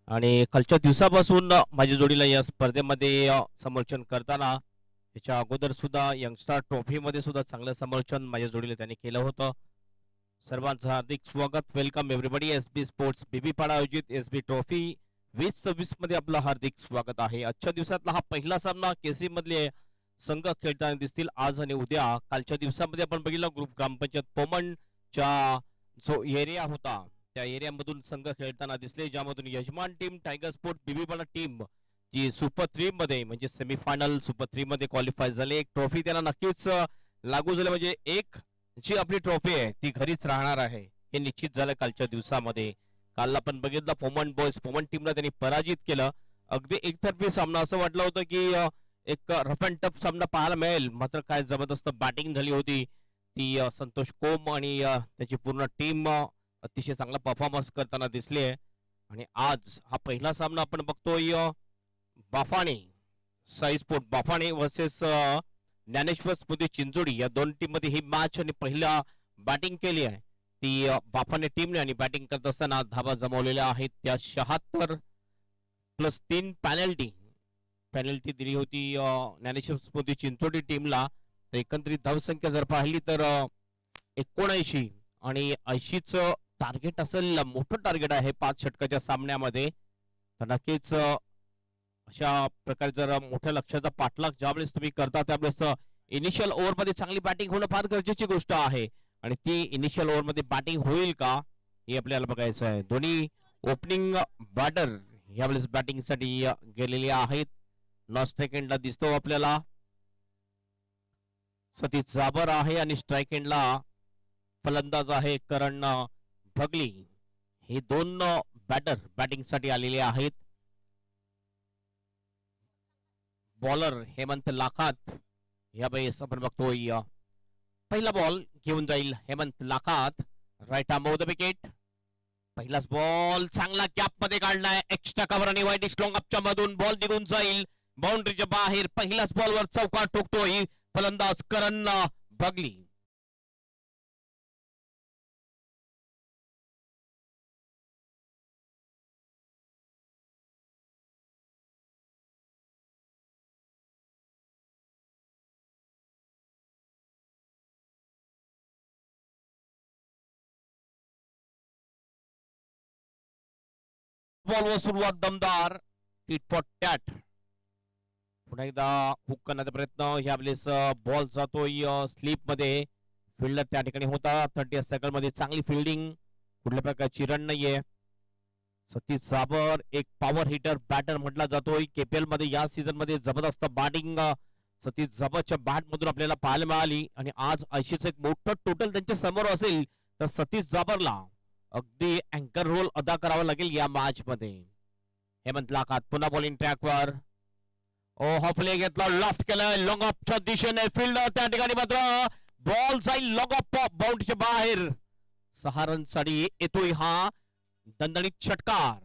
आणि कालच्या दिवसापासून माझ्या जोडीला या स्पर्धेमध्ये समोरचन करताना याच्या अगोदर सुद्धा यंगस्टार ट्रॉफी मध्ये सुद्धा चांगलं समोरचन माझ्या जोडीला त्यांनी केलं होतं. सर्वांचं हार्दिक स्वागत. Welcome everybody. एसबी स्पोर्ट्स बिबीपाडा आयोजित एसबी ट्रॉफी 2026 मध्ये आपलं हार्दिक स्वागत आहे. आजच्या दिवसातला हा पहिला सामना केसी मधले संघ खेळताना दिसतील आज आणि उद्या. कालच्या दिवसामध्ये आपण बघितलं ग्रुप ग्रामपंचायत पोमनच्या जो एरिया होता त्या एरियामधून संघ खेळताना दिसले, ज्यामधून यजमान टीम टायगर स्पोर्ट बिबीपाडा टीम जी सुपर 3 मध्ये म्हणजे सेमीफायनल सुपर 3 मध्ये क्वालिफाय झाले. एक ट्रॉफी त्यांना नक्कीच लागू झाली, म्हणजे एक जी आपली ट्रॉफी आहे ती घरीच राहणार आहे हे निश्चित झालं कालच्या दिवसामध्ये. काल आपण बघितलं पोमन बॉयज पोमन टीमला त्यांनी पराजित केलं. अगदी एकतर्फी सामना, असं वाटलं होतं की एक रफ अँड टफ सामना पाहायला मिळेल, मात्र काय जबरदस्त बॅटिंग झाली होती ती. संतोष कोम आणि त्याची पूर्ण टीम अतिशय चांगला परफॉर्मन्स करताना दिसली आहे. आणि आज हा पहिला सामना आपण बघतोय बाफाणे साई स्पोर्ट बाफाणे वर्सेस ज्ञानेश्वर स्मृती चिंचोडी या दोन टीम मध्ये ही मॅच आणि पहिला बॅटिंग केली आहे ती बाफाणे टीमने. आणि बॅटिंग करत असताना धावा जमवलेल्या आहेत त्या 76 प्लस 3 पेनल्टी दिली होती ज्ञानेश्वर स्मृती चिंचोडी टीमला. तर एकंदरीत धावसंख्या जर पाहिली तर 79 आणि 80च टार्गेट असेल, मोठं टार्गेट आहे 5 षटकाच्या सामन्यामध्ये. तर नक्कीच अशा प्रकारे जर मोठ्या लक्ष्याचा पाठलाग ज्यावेळेस तुम्ही करता त्यावेळेस इनिशियल ओव्हर मध्ये चांगली बॅटिंग होणं फार गरजेची गोष्ट आहे. आणि ती इनिशियल ओव्हर मध्ये बॅटिंग होईल का हे आपल्याला बघायचं आहे. दोन्ही ओपनिंग बॅटर यावेळेस बॅटिंग साठी गेलेले आहेत. स्ट्राइक एंडला दिसतो आपल्याला सतीश जाबर आहे आणि स्ट्राइक एंडला फलंदाज आहे करण भगली. हे दोन बॅटर बॅटिंग साठी आलेले आहेत. बॉलर हेमंत लाखात यावेळेस आपण बघतोय पहिला बॉल घेऊन जाईल हेमंत लाखात. Right arm of the wicket. पहिलाच बॉल चांगला गॅप मध्ये काढलाय. एक्स्ट्रा कव्हर आणि वाईट स्ट्रॉंग अपच्या मधून बॉल निघून जाईल बाउंड्रीच्या बाहेर. पहिल्याच बॉलवर चौकार ठोकतोय फलंदाज करण भगली. बॉलवर सुरुवात दमदार टिट फॉर टॅट. पुन्हा एकदा हुक करण्याचा प्रयत्न, ह्यावेळेस बॉल जातोय स्लीप मध्ये. फिल्डर त्या ठिकाणी होता. 30 सेकंड मध्ये चांगली फिल्डिंग, कुठल्या प्रकारची रन नाहीये. सतीश जाबर एक पॉवर हिटर बॅटर म्हटला जातोय. केपीएल मध्ये या सीझन मध्ये जबरदस्त बॅटिंग सतीश जाबरच्या बॅट मधून आपल्याला पाहायला मिळाली. आणि आज अशीच एक मोठं टोटल त्यांच्या समोर असेल तर सतीश जाबरला अगदी अँकर रोल अदा करावा लागेल या मॅच मध्ये. हेमंत लाखात पुन्हा बॉलिंग ट्रॅकवर. ओ हॉफले घेतला, लॉफ्ट केलं लॉंग ऑफच्या दिशेने. फिल्डर त्या ठिकाणी मात्र बॉल जाईल लॉंग ऑफ बाउंड्रीच्या बाहेर. 6 रन साठी येतोय हा दणदणीत षटकार.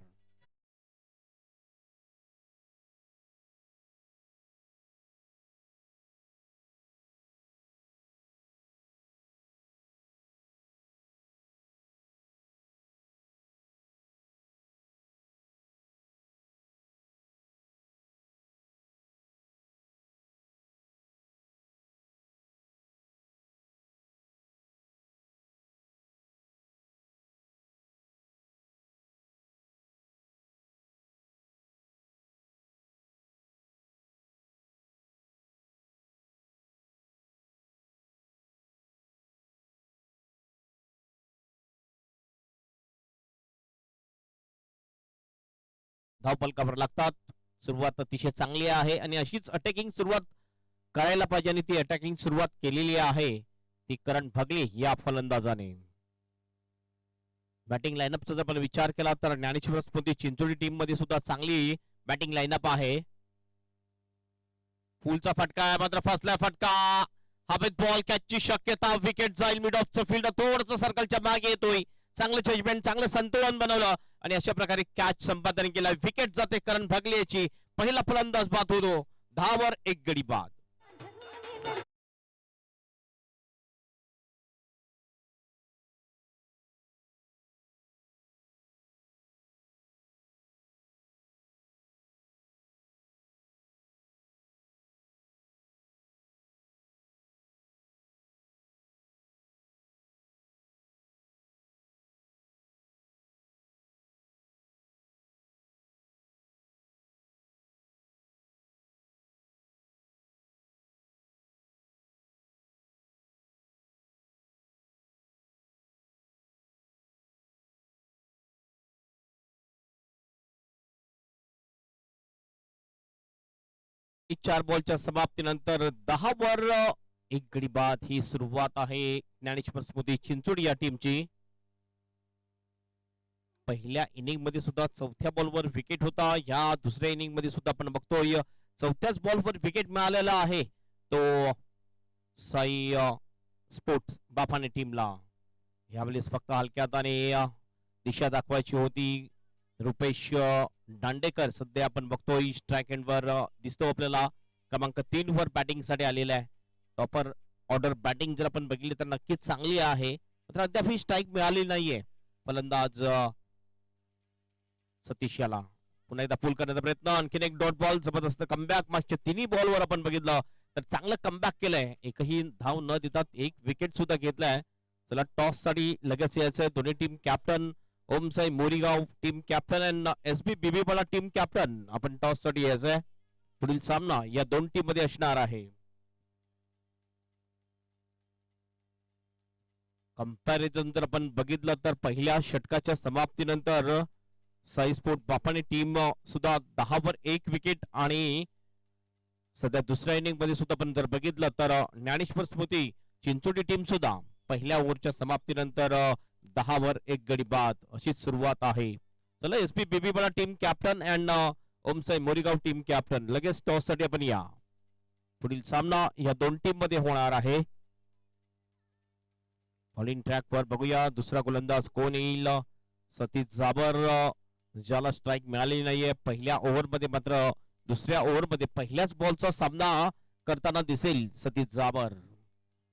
धावपलकावर लागतात. सुरुवात अतिशय चांगली आहे आणि अशीच अटॅकिंग सुरुवात करायला पाहिजे आणि ती अटॅकिंग सुरुवात केलेली आहे ती करण भगले या फलंदाजाने. बॅटिंग लाईनअपचा जर आपण विचार केला तर ज्ञानेश्वर स्मृती चिंचोली टीम मध्ये सुद्धा चांगली बॅटिंग लाईनअप आहे. फुलचा फटका आहे मात्र फसला फटका. हवेत बॉल कॅचची शक्यता, विकेट जाईल. मिड ऑफचं फील्डर थोडंसं सर्कलच्या मागे येतोय. चांगलं जजमेंट, चांगलं संतुलन बनवलं आणि अशा प्रकारे कॅच संपादन केला. विकेट जाते करण भगले याची. पहिला फलंदाज बाद होतो. 10 वर 1 गडी बाद. चार बॉलच्या समाप्तीनंतर 10 वर 1 गडी बाद ही सुरुवात आहे ज्ञानेश्वर स्मृती चिंचोडी या टीमची. पहिल्या इनिंग मध्ये सुद्धा चौथ्या बॉलवर विकेट होता. या दुसऱ्या इनिंग मध्ये सुद्धा आपण बघतोय चौथ्याच बॉलवर विकेट मिळालेला आहे तो साई स्पोर्ट्स बाफाने टीमला. यावेळेस फक्त हलक्यात आणि दिशा दाखवायची होती. रुपेश दांडेकर सध्या आपण बघतोय स्ट्राइक एंड वर दिसतो आपल्याला. क्रमांक 3 वर बॅटिंग साठी आलेला आहे. टॉपर ऑर्डर बॅटिंग जर आपण बघितली तर नक्कीच चांगली आहे. मात्र अद्याप ही स्ट्राइक मिळाली नाहीये. फलंदाज सतीश याला पुन्हा एकदा पुल करण्याचा प्रयत्न. आणखीन एक डॉट बॉल. जबरदस्त कमबॅक. मागच्या 3 बॉलवर आपण बघितलं तर चांगलं कमबॅक केलंय. एकही धाव न देता 1 विकेट सुद्धा घेतलाय. चला टॉस साठी लगेच यायचंय. दोन्ही team captain Omsai Morigaon team captain आणि एसबी बीबीवाला टीम कॅप्टन आपण टॉस साठी यायचंय. पुढील सामना या दोन टीम मध्ये असणार आहे. कंपॅरिझन जर आपण बघितलं तर पहिल्या षटकाच्या समाप्तीनंतर साई स्पोर्ट बाफाने टीम सुद्धा 10 वर 1 विकेट आणि सध्या दुसऱ्या इनिंग मध्ये सुद्धा आपण जर बघितलं तर ज्ञानेश्वर स्मृती चिंचोडी टीम सुद्धा पहिल्या ओव्हरच्या समाप्तीनंतर 10 वर 1 गडी बाद अशी सुरुवात आहे. चला SP Bibiwala team captain and Omsai Morigaon team captain लगेच टॉस साठी आपण या. पुढील सामना या दोन टीम मध्ये होणार आहे. बॉलिंग ट्रॅक वर बघूया दुसरा गोलंदाज कोण येईल. सतीश जाबर ज्याला स्ट्राइक मिळालेली नाहीये. पहिल्या ओव्हर मध्ये मात्र दुसऱ्या ओव्हर मध्ये पहिल्याच बॉलचा सामना करताना दिसेल सतीश जाबर,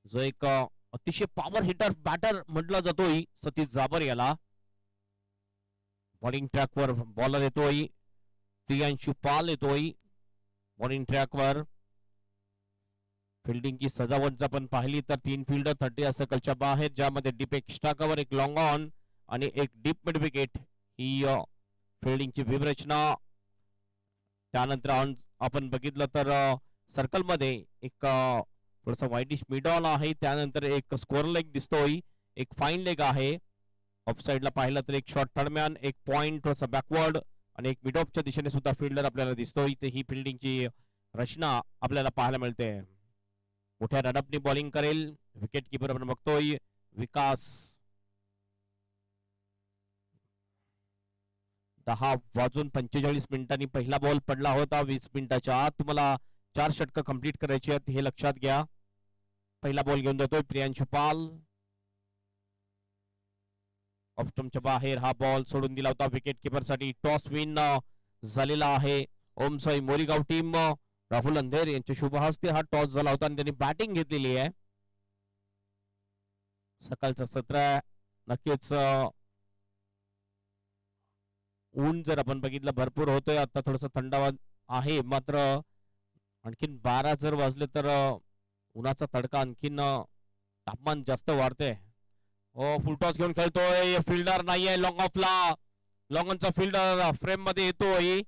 जो एक अतिशय पॉवर हिटर बॅटर म्हटला जातोय सतीश जाबर याला. बॉलिंग ट्रॅक वर बॉलर येतोय प्रियांशु पाल येतोय. बॉलिंग ट्रॅक वर फिल्डिंग की सजावट जर आपण पाहिली तर 3 फिल्डर 30 सर्कलच्या बाहेर, ज्यामध्ये डीप एक्स्ट्रा कव्हर, एक लॉंग ऑन आणि एक डीप मिड विकेट ही फिल्डिंगची व्यूहरचना त्यानंतर आपण बघितलं तर सर्कल मध्ये एक थोडासा वाईटिश मिड ऑन आहे, त्यानंतर एक स्कोअर लेग दिसतोय, एक फाईन लेग आहे. ऑफ साइडला पाहिलं तर एक शॉर्ट थर्डमॅन, एक पॉइंट थोडासा बॅकवर्ड आणि एक मिड ऑफच्या दिशेने सुद्धा फिल्डर आपल्याला दिसतोय. इथे ही फिल्डिंगची रचना आपल्याला पाहायला मिळते. मोठ्या रनअपनी बॉलिंग करेल विकेट किपर आपण बघतोय विकास. 10:45 पहिला बॉल पडला होता. 20 मिनिटाच्या आत तुम्हाला 4 षटकं कंप्लीट करायची आहेत हे लक्षात घ्या. पहिला बॉल घेऊन जातोय प्रियांशु पाल. ऑफ स्टंपच्या बाहेर हा बॉल सोडून दिला होता विकेट किपर साठी. टॉस विन झालेला आहे. ओमसाई मोरीगाव टीम राहुल अंधेर यांच्या शुभ हस्ते हा टॉस झाला होता आणि त्यांनी बॅटिंग घेतलेली आहे. सकाळचं सत्र नक्कीच ऊन जर आपण बघितलं भरपूर होतोय. आता थोडस थंडावा आहे, मात्र आणखीन 12 जर वाजले तर उन्हाचा तडका आणखीन तापमान जास्त वाढते. फुल टॉस घेऊन खेळतोय, फिल्डर नाहीये लॉंग ऑफला. लॉंगनचा फिल्डर फ्रेम मध्ये येतोय,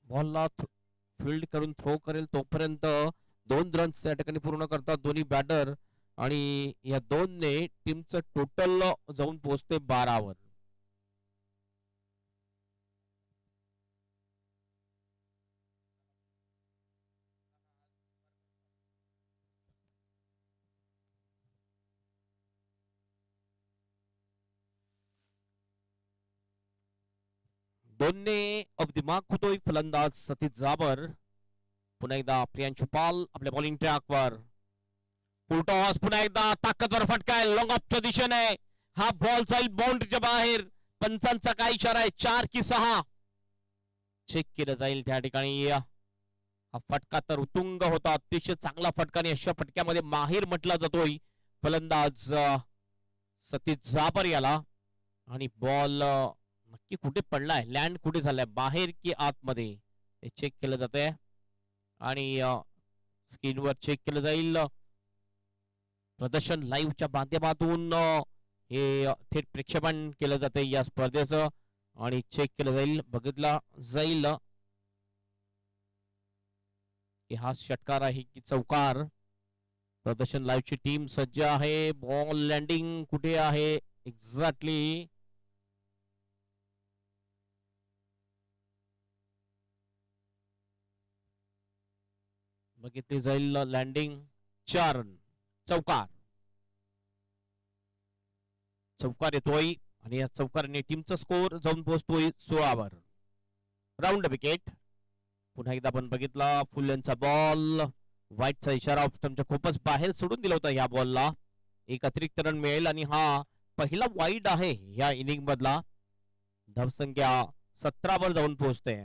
बॉलला फील्ड करून थ्रो करेल तोपर्यंत 2 रन्स या ठिकाणी पूर्ण करतात दोन्ही बॅटर आणि या 2ने टीमचं टोटल जाऊन पोहोचते 12 वर. दोन्ही ऑफ द मार्क होतोय फलंदाज सतीश जाबर. पुन्हा एकदा प्रियांशु पाल आपल्या बॉलिंग ट्रॅकवर. फुल टॉस पुन्हा एकदा ताकदवर फटका आहे लॉंग ऑफच्या दिशेने. हा बॉल जाईल बाउंड्रीच्या बाहेर. पंचांचा काय इशारा आहे? 4 की 6 चेक केलं जाईल त्या ठिकाणी. हा फटका तर उत्तुंग होता, अतिशय चांगला फटका आणि अशा फटक्यामध्ये माहिर म्हटला जातोय फलंदाज सतीश जाबर याला. आणि बॉल नक्की कुठे पडलाय, लँड कुठे झालाय, बाहेर की आतमध्ये हे चेक केलं जात आहे आणि स्क्रीनवर चेक केलं जाईल. प्रदर्शन लाईव्हच्या माध्यमातून हे थेट प्रक्षेपण केलं जाते या स्पर्धेचं आणि चेक केलं जाईल, बघितला जाईल की हा षटकार आहे की चौकार. प्रदर्शन लाईव्हची टीम सज्ज आहे. बॉल लँडिंग कुठे आहे एक्झॅक्टली बघितली जाईल. लँडिंग 4 रन, चौकार. चौकार येतोय आणि या चौकाराने टीमचा स्कोर जाऊन पोहोचतोय 16 वर. Round wicket. पुन्हा एकदा आपण बघितला फुल्यांचा बॉल, व्हाईटचा इशारा ऑफ स्टंपच्या खूपच बाहेर सोडून दिला होता. या बॉलला एक अतिरिक्त रन मिळेल आणि हा पहिला वाईड आहे या इनिंग मधला. धावसंख्या 17 वर जाऊन पोहोचते.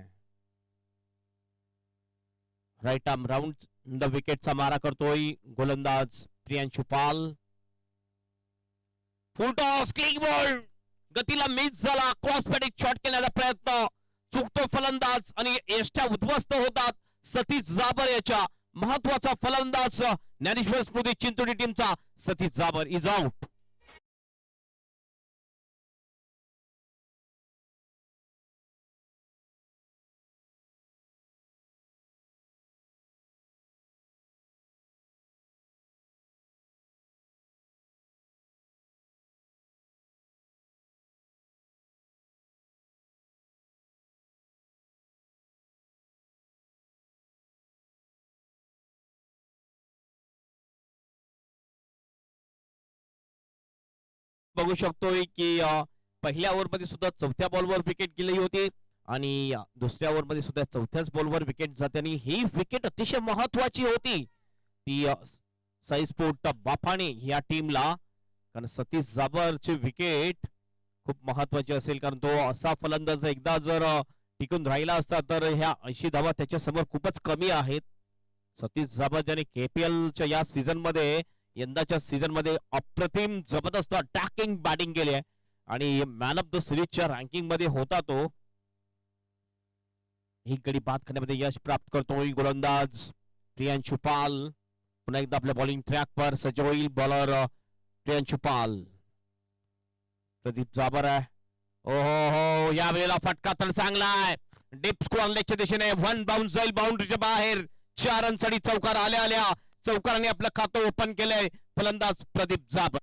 राईट आर्म राऊंड द विकेटचा मारा करतोय गोलंदाज प्रियांशु पाल. फुल टॉस, क्लिक बॉल, गतीला मिस झाला. क्रॉस पॅड एक शॉट केल्याचा प्रयत्न, चुकतो फलंदाज आणि यष्ट्या उद्ध्वस्त होतात सतीश जाबर याच्या. महत्वाचा फलंदाज ज्ञानेश्वर स्मृती चिंचोली टीमचा सतीश जाबर इज आउट. बघू शकतोय की पहिल्या ओव्हरमध्ये सुद्धा चौथ्या बॉलवर विकेट गेली होती आणि दुसऱ्या ओव्हरमध्ये सुद्धा चौथ्याच बॉलवर विकेट जाते आणि ही विकेट अतिशय महत्वाची होती ती साई स्पोर्ट बाफाणे या टीमला. कारण सतीश जाबरची विकेट खूप महत्वाची असेल, कारण तो असा फलंदाज एकदा जर टिकून राहिला असता तर ह्या 80 धावा त्याच्या समोर खूपच कमी आहेत. सतीश जाबर ज्याने केपीएलच्या या सीझन मध्ये यंदाच्या सीझन मध्ये अप्रतिम जबरदस्त अटॅकिंग बॅटिंग केली आहे आणि मॅन ऑफ द सिरीजच्या रँकिंग मध्ये होता तो. ही गडी बाद करण्यामध्ये यश प्राप्त करतोय गोलंदाज प्रियांशु पाल. पुन्हा एकदा आपल्या बॉलिंग ट्रॅकवर सज्ज होईल बॉलर प्रियांशु पाल. प्रदीप जाबर आहे. ओहो हो, या वेळेला फटका तर चांगला आहे. डीप स्क्वेअर लेगच्या दिशेने वन बाउन्स जाईल बाउंड्रीच्या बाहेर 4 रनसाठी चौकार आल्या आल्या चौकाराने आपलं खातं ओपन केलंय फलंदाज प्रदीप जाब.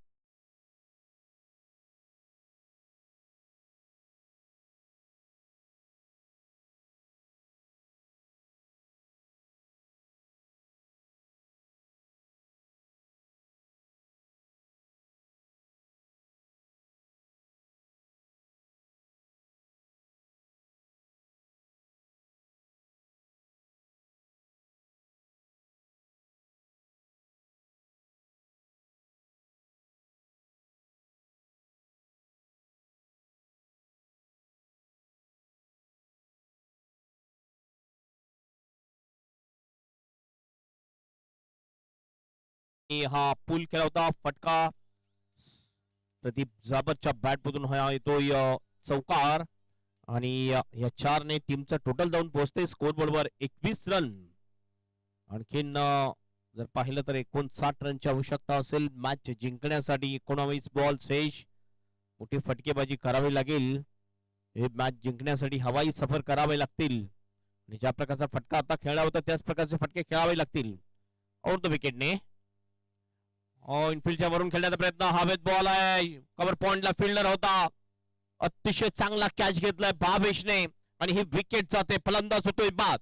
हा पूल केला होता फटका प्रदीप जाबरच्या बॅट मधून येतोय चौकार आणि या 4 ने टीमचं टोटल जाऊन पोहोचते स्कोर बोर्डवर 21 रन. आणखीन जर पाहिलं तर 59 रनची आवश्यकता असेल मॅच जिंकण्यासाठी. 19 बॉल शेष, मोठी फटकेबाजी करावी लागेल. हे मॅच जिंकण्यासाठी हवाई सफर करावे लागतील आणि ज्या प्रकारचा फटका आता खेळला होता त्याच प्रकारचे फटके खेळावे लागतील. आउट द विकेटने इनफिल्डच्या वरून खेळण्याचा प्रयत्न, हवेत बॉल आहे, कव्हर पॉइंटला फिल्डर होता, अतिशय चांगला कॅच घेतलाय भावेशने आणि ही विकेट जाते. फलंदाज होतोय बाद.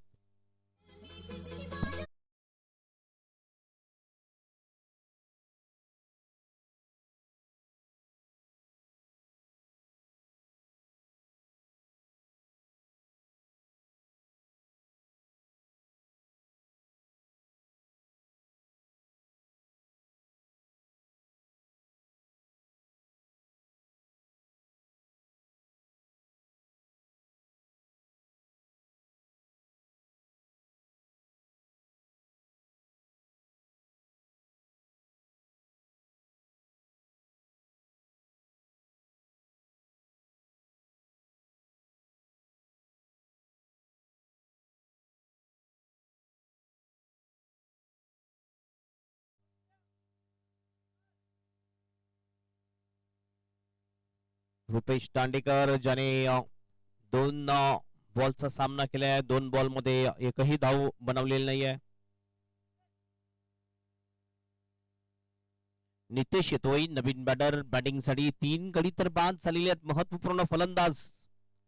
रुपेश दांडेकर ज्याने 2 बॉलचा सामना केलाय, 2 बॉल मध्ये एकही धाव बनवलेली नाहीये. नितेश येतोय नवीन बॅटर बॅटिंग साठी. 3 गडी तर बाद झालेले आहेत. महत्वपूर्ण फलंदाज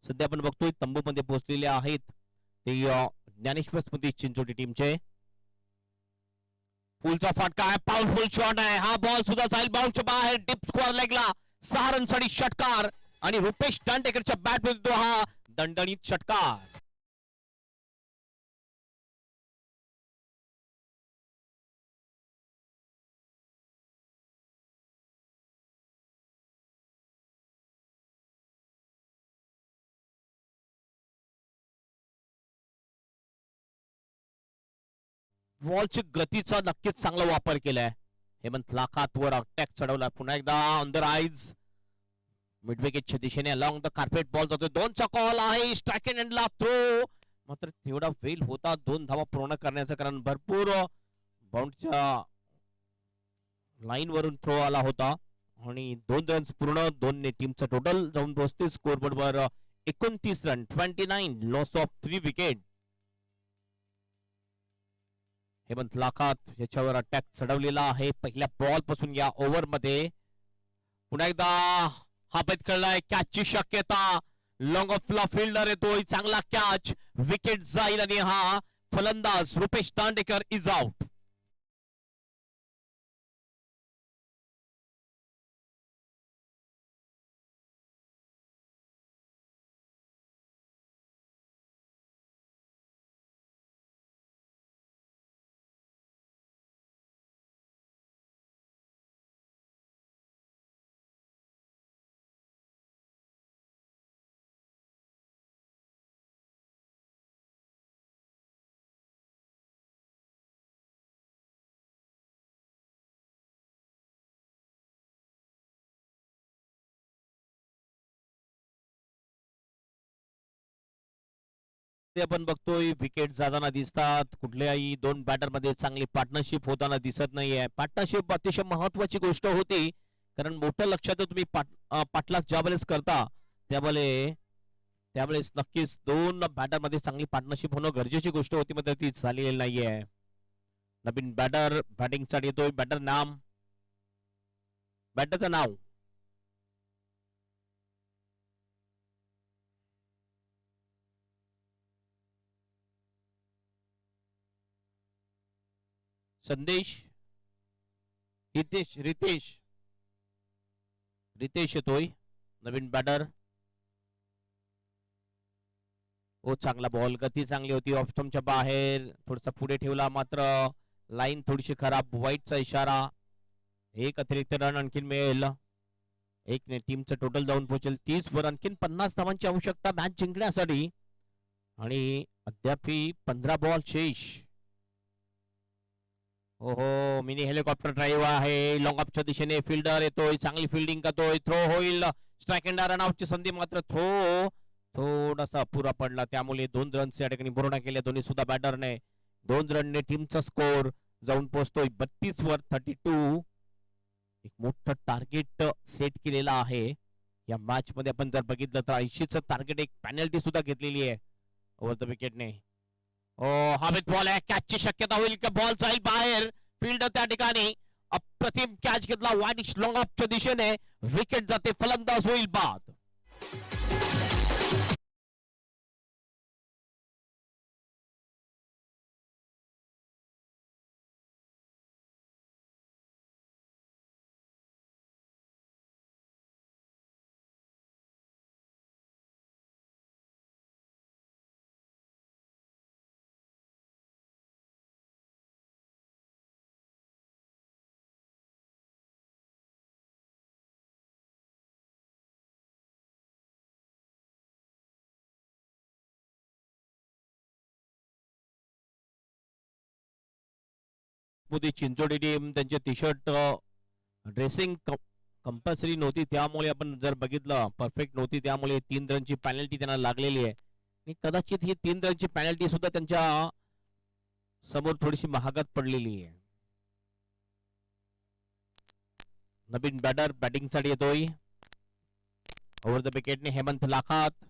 सध्या आपण बघतोय तंबू मध्ये पोहोचलेले आहेत ते ज्ञानेश्वर स्मृती चिंचोटी टीमचे. फुलचा फटका आहे, पॉवरफुल शॉट आहे, हा बॉल सुद्धा जाईल बाउंडच्या बाहेर. डीप स्क्वेअर लेगला 6 रनसाठी षटकार आणि रुपेश दांडेकरच्या बॅट मध्ये हा दणदणीत षटकार. बॉलची गतीचा नक्कीच चांगला वापर केलाय. हेमंत लाखात वर अटॅक चढवला. पुन्हा एकदा ऑन द राईज मिड विकेटच्या दिशेने अलॉंग द कार्पेट बॉल जातोय. 2चा कॉल आहे, स्ट्राइक एंडला थ्रो, मात्र तेवढा वेल होता 2 धावा पूर्ण करण्याचा, कारण भरपूर बाउंडच्या लाईन वरून थ्रो आला होता आणि 2 रन्स पूर्ण. 2 ने टीमचं टोटल जाऊन पोहोचते स्कोर बोर्डवर 29 run. 29 loss of 3 wicket. Hemant लाखात याच्यावर अटॅक चढवलेला आहे पहिल्या बॉल पासून या ओव्हर मध्ये. पुन्हा एकदा हा बेट खेळलाय, कॅचची शक्यता, लॉंग ऑफला फिल्डर येतोय, चांगला कॅच, विकेट जाईल आणि हा फलंदाज रुपेश दांडेकर इज आउट. ते आपण बघतोय विकेट जाताना दिसतात. कुठल्याही 2 बॅटर मध्ये चांगली पार्टनरशिप होताना दिसत नाहीये. पार्टनरशिप अतिशय महत्वाची गोष्ट होती, कारण मोठं लक्षात तुम्ही पाठलाग ज्या वेळेस करता त्यावेळेस त्यावेळेस नक्कीच दोन बॅटर मध्ये चांगली पार्टनरशिप होणं गरजेची गोष्ट होती, मात्र ती झालेली नाहीये. नवीन बॅटर बॅटिंग साठी येतोय. बॅटरचं नाव संदेश रितेश येतोय. नवीन बॅटर. ओ चांगला बॉल, गती चांगली होती, ऑफ स्टंपच्या बाहेर थोडासा पुढे ठेवला, मात्र लाईन थोडीशी खराब, वाईटचा इशारा. एक अतिरिक्त रन आणखीन मिळेल. एक टीमचं टोटल जाऊन पोहोचेल 30 वर. आणखीन 50 धावांची आवश्यकता मॅच जिंकण्यासाठी आणि अद्याप 15 बॉल शेष. ओहो, मिनी हेलिकॉप्टर ड्राईव्ह आहे. लॉंग ऑफच्या दिशेने फिल्डर येतोय, चांगली फिल्डिंग करतोय, थ्रो होईल, स्ट्राइक एंड रनआउटची संधी, मात्र थ्रो थोडासा अपुरा पडला, त्यामुळे 2 रन्स या ठिकाणी पूर्ण केले दोन्ही सुद्धा बॅटरने. 2 रनने टीमचा स्कोर जाऊन पोहोचतोय 32 वर 32. एक मोठं टार्गेट सेट केलेला आहे या मॅच मध्ये. आपण जर बघितलं तर 80चं टार्गेट, एक पेनल्टी सुद्धा घेतलेली आहे ओव्हर द विकेटने. ओ हवेत बॉल आहे, कॅचची शक्यता होईल की बॉल जाईल बाहेर. फिल्डर त्या ठिकाणी अप्रतिम कॅच घेतला, वाईड लॉंग ऑफच्या दिशेने, विकेट जाते, फलंदाज होईल बाद. मध्ये चिंचोडी टीम त्यांचे टी शर्ट ड्रेसिंग कंपल्सरी नव्हती, त्यामुळे आपण जर बघितलं परफेक्ट नव्हती, त्यामुळे 3 रनची पेनल्टी त्यांना लागलेली आहे. आणि कदाचित ही 3 रनची पेनल्टी सुद्धा त्यांच्या समोर थोडीशी महागात पडलेली आहे. नवीन बॅटर बॅटिंग साठी येतोय. ओव्हर द विकेटने हेमंत लाखात.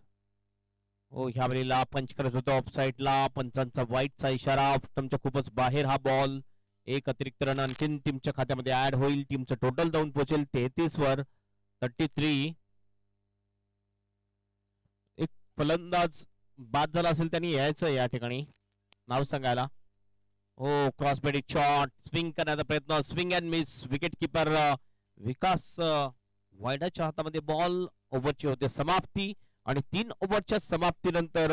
हो, ह्या वेळेला पंच करत होतो ऑफ साईडला, पंचांचा वाईटचा इशारा, ऑफ स्टंपच्या खूपच बाहेर हा बॉल. एक अतिरिक्त रन आणखीन टीमच्या खात्यामध्ये ऍड होईल, टीमचं टोटल जाऊन पोहोचेल 33 वर 33. एक फलंदाज बाद झाला असेल त्यांनी यायचं या ठिकाणी नाव सांगायला. हो, क्रॉस बॅटिंग शॉट, स्विंग करण्याचा प्रयत्न, swing and miss. Wicket keeper Vikas वायडाच्या हातामध्ये बॉल. ओव्हरची होते समाप्ती आणि 3 ओव्हरच्या समाप्तीनंतर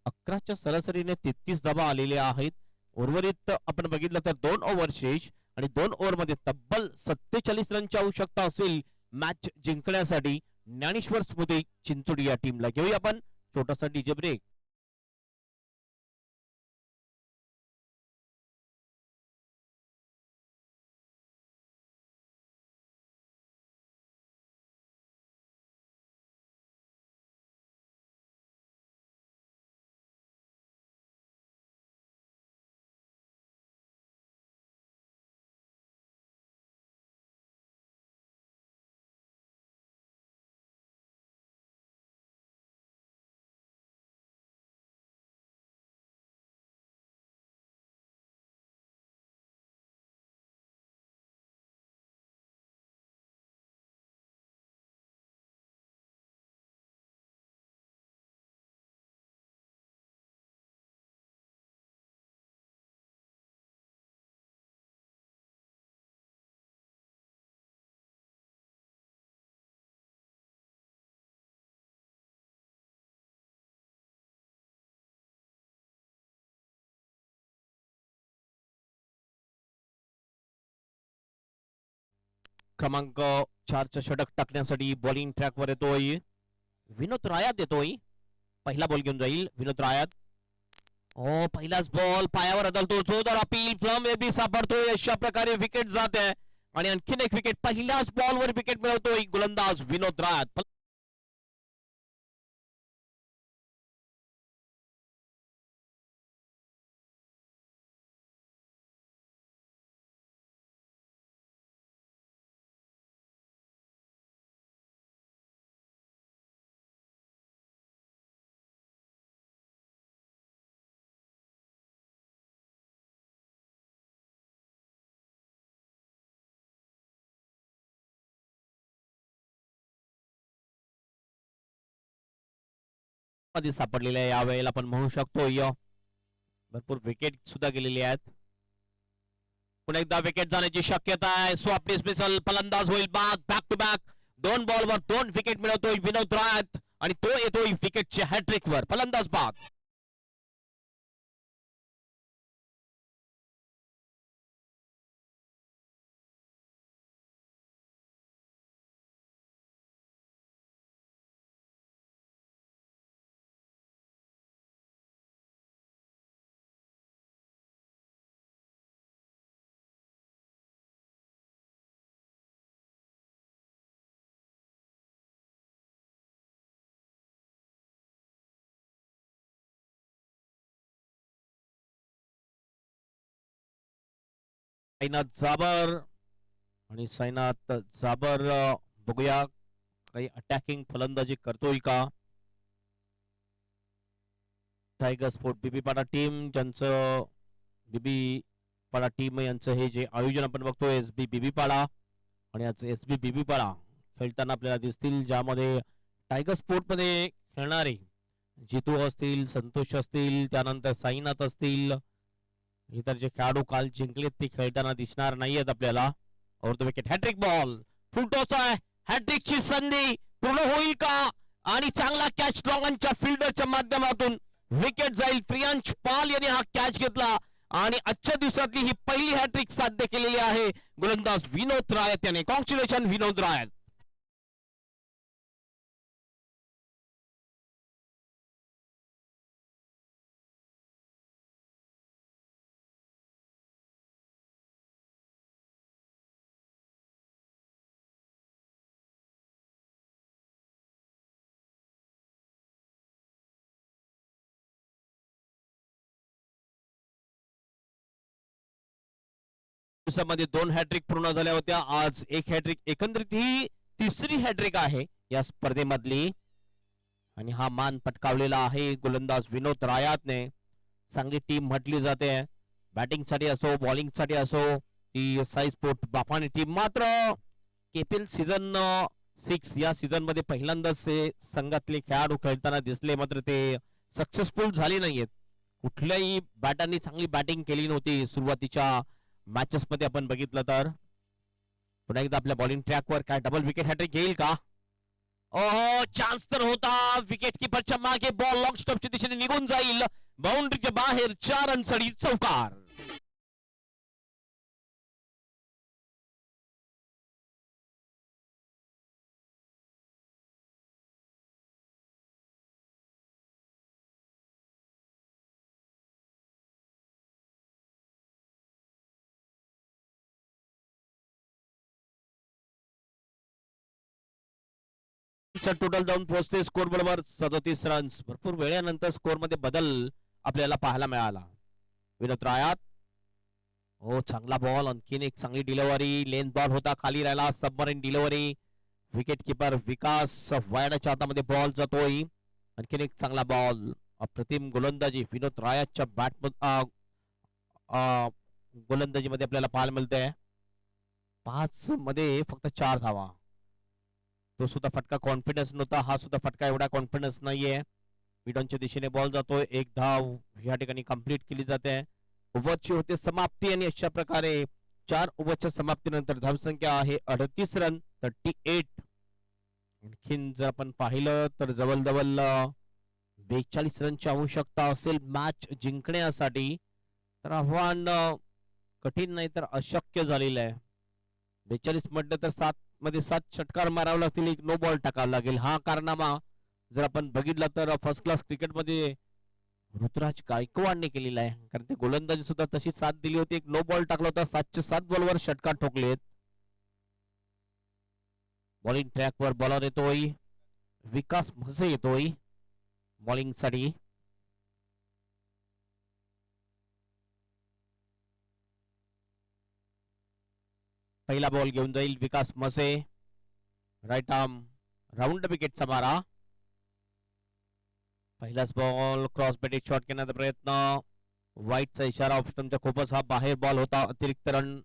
11च्या सरासरीने 33 धावा आलेल्या आहेत. उर्वरित आपण बघितलं तर 2 ओव्हर शेष आणि 2 ओव्हर मध्ये तब्बल 47 रनची आवश्यकता असेल मॅच जिंकण्यासाठी ज्ञानेश्वर स्मृती चिंचोडी या टीमला. घेऊया आपण छोटासा डीजे ब्रेक. क्रमांक 4चं षटक टाकण्यासाठी बॉलिंग ट्रॅक वर येतोय विनोद रायात. येतोय, पहिला बॉल घेऊन जाईल विनोद रायात. हो, पहिलाच बॉल पायावर अदलतो, जोरदार अपील, फ्लम बी सापडतोय, अशा प्रकारे विकेट जात आहे. आणि आणखीन एक विकेट, पहिल्याच बॉलवर विकेट मिळवतोय गोलंदाज विनोद रायात. मध्ये सापडलेले आहे यावेळेला आपण म्हणू शकतो. भरपूर विकेट सुद्धा गेलेली आहेत. पुन्हा एकदा विकेट जाण्याची शक्यता आहे. स्वप्नील स्पेशल फलंदाज होईल बॅक टू बॅक 2 बॉलवर 2 विकेट मिळवतोय विनोद रायत आणि तो येतोय विकेटच्या हॅट्रिक वर. फलंदाज बाद. साईनाथ जाबर आणि साईनाथ जाबर बघूया काही अटॅकिंग फलंदाजी करतोय का. टायगर स्पोर्ट बीबीपाडा टीम ज्यांचं बीबीपाडा टीम यांचं हे जे आयोजन आपण बघतोय एसबी बीबीपाडा आणि आज एसबी बीबीपाडा खेळताना आपल्याला दिसतील ज्यामध्ये टायगर स्पोर्ट मध्ये खेळणारे जितू असतील संतोष असतील त्यानंतर साईनाथ असतील इतर जे खेळाडू काल जिंकलेत ते खेळताना दिसणार नाहीयेत आपल्याला. और तो विकेट हॅट्रिक बॉल फुलटॉस आहे. हॅट्रिकची संधी पूर्ण होईल का आणि चांगला कॅच स्ट्रॉंगच्या फिल्डरच्या माध्यमातून विकेट जाईल. प्रियांश पाल यांनी हा कॅच घेतला आणि आजच्या दिवसातली ही पहिली हॅट्रिक साध्य केलेली आहे गोलंदाज विनोद रायत याने. कॉंग्रॅच्युलेशन विनोद रायत. दिवसामध्ये 2 हॅट्रिक पूर्ण झाल्या होत्या. आज 1 हॅट्रिक. एकंदरीत ही तिसरी हॅट्रिक आहे या स्पर्धेमधली आणि हा मान पटकावलेला आहे गोलंदाज विनोद रायातने. चांगली टीम म्हटली जाते बॅटिंग साठी असो बॉलिंग साठी असो. ती साई स्पोर्ट बापानी टीम मात्र केपीएल सीझन 6 या सीझन मध्ये पहिल्यांदाच संघातले खेळाडू खेळताना दिसले मात्र ते सक्सेसफुल झाले नाहीयेत. कुठल्याही बॅटांनी चांगली बॅटिंग केली नव्हती सुरुवातीच्या मॅचेस मध्ये आपण बघितलं तर. पुन्हा एकदा आपल्या बॉलिंग ट्रॅकवर काय डबल विकेट हॅट्रिक घेईल का. ओहो चान्स तर होता. विकेट किपरच्या मागे बॉल लॉंग स्टॉपच्या दिशेने निघून जाईल. बाउंड्रीच्या बाहेर 4 रनसाठी चौकार. टोटल जाऊन पोहोचते स्कोर बरोबर 37 रन्स. भरपूर वेळानंतर स्कोर मध्ये बदल आपल्याला पाहायला मिळाला. विनोद रायात हो चांगला बॉल. आणखीन एक चांगली डिलिव्हरी. लेंथ बॉल होता खाली राहिला. Submarine delivery. Wicket keeper Vikas वायडाच्या हातामध्ये बॉल जातोय. आणखीन एक चांगला बॉल. अप्रतिम गोलंदाजी विनोद रायातच्या बॅट गोलंदाजी मध्ये आपल्याला पाहायला मिळते. 5 मध्ये फक्त 4 धावा. तो सुद्धा फटका कॉन्फिडन्स नव्हता. हा सुद्धा फटका एवढा कॉन्फिडन्स नाहीये. विडॉनच्या दिशेने बॉल जातोय. 1 धाव या ठिकाणी कंप्लीट केली जाते. ओव्हरची होते समाप्ती आणि अशा प्रकारे 4 ओव्हरच्या समाप्तीनंतर धावसंख्या आहे 38 रन 38. आणखीन जर आपण पाहिलं तर जवळजवळ 42 रनची आवश्यकता असेल मॅच जिंकण्यासाठी. तर आव्हान कठीण नाही तर अशक्य झालेलं आहे. 42 म्हटलं तर 7 मध्ये 7 षटकार मारावे लागतील. 1 नो बॉल टाकावा लागेल. हा कारनामा जर आपण बघितला तर फर्स्ट क्लास क्रिकेट मध्ये ऋतुराज गायकवाडने केलेला आहे. कारण ते गोलंदाजी सुद्धा तशी साथ दिली होती. 1 नो बॉल टाकला होता. 7चे 7 बॉलवर षटकार ठोकलेत. बॉलिंग ट्रॅकवर बॉलर येतोय. विकास म्हसे येतोय बॉलिंग साठी. पहिला बॉल घेऊन जाईल विकास म्हसे. राईट आर्म राऊंड विकेटचा मारा. पहिलाच बॉल क्रॉस बॅटिंग शॉट घेण्याचा प्रयत्न. वाईटचा इशारा ऑप्शनच्या खूपच हा बाहेर बॉल होता. अतिरिक्त रन.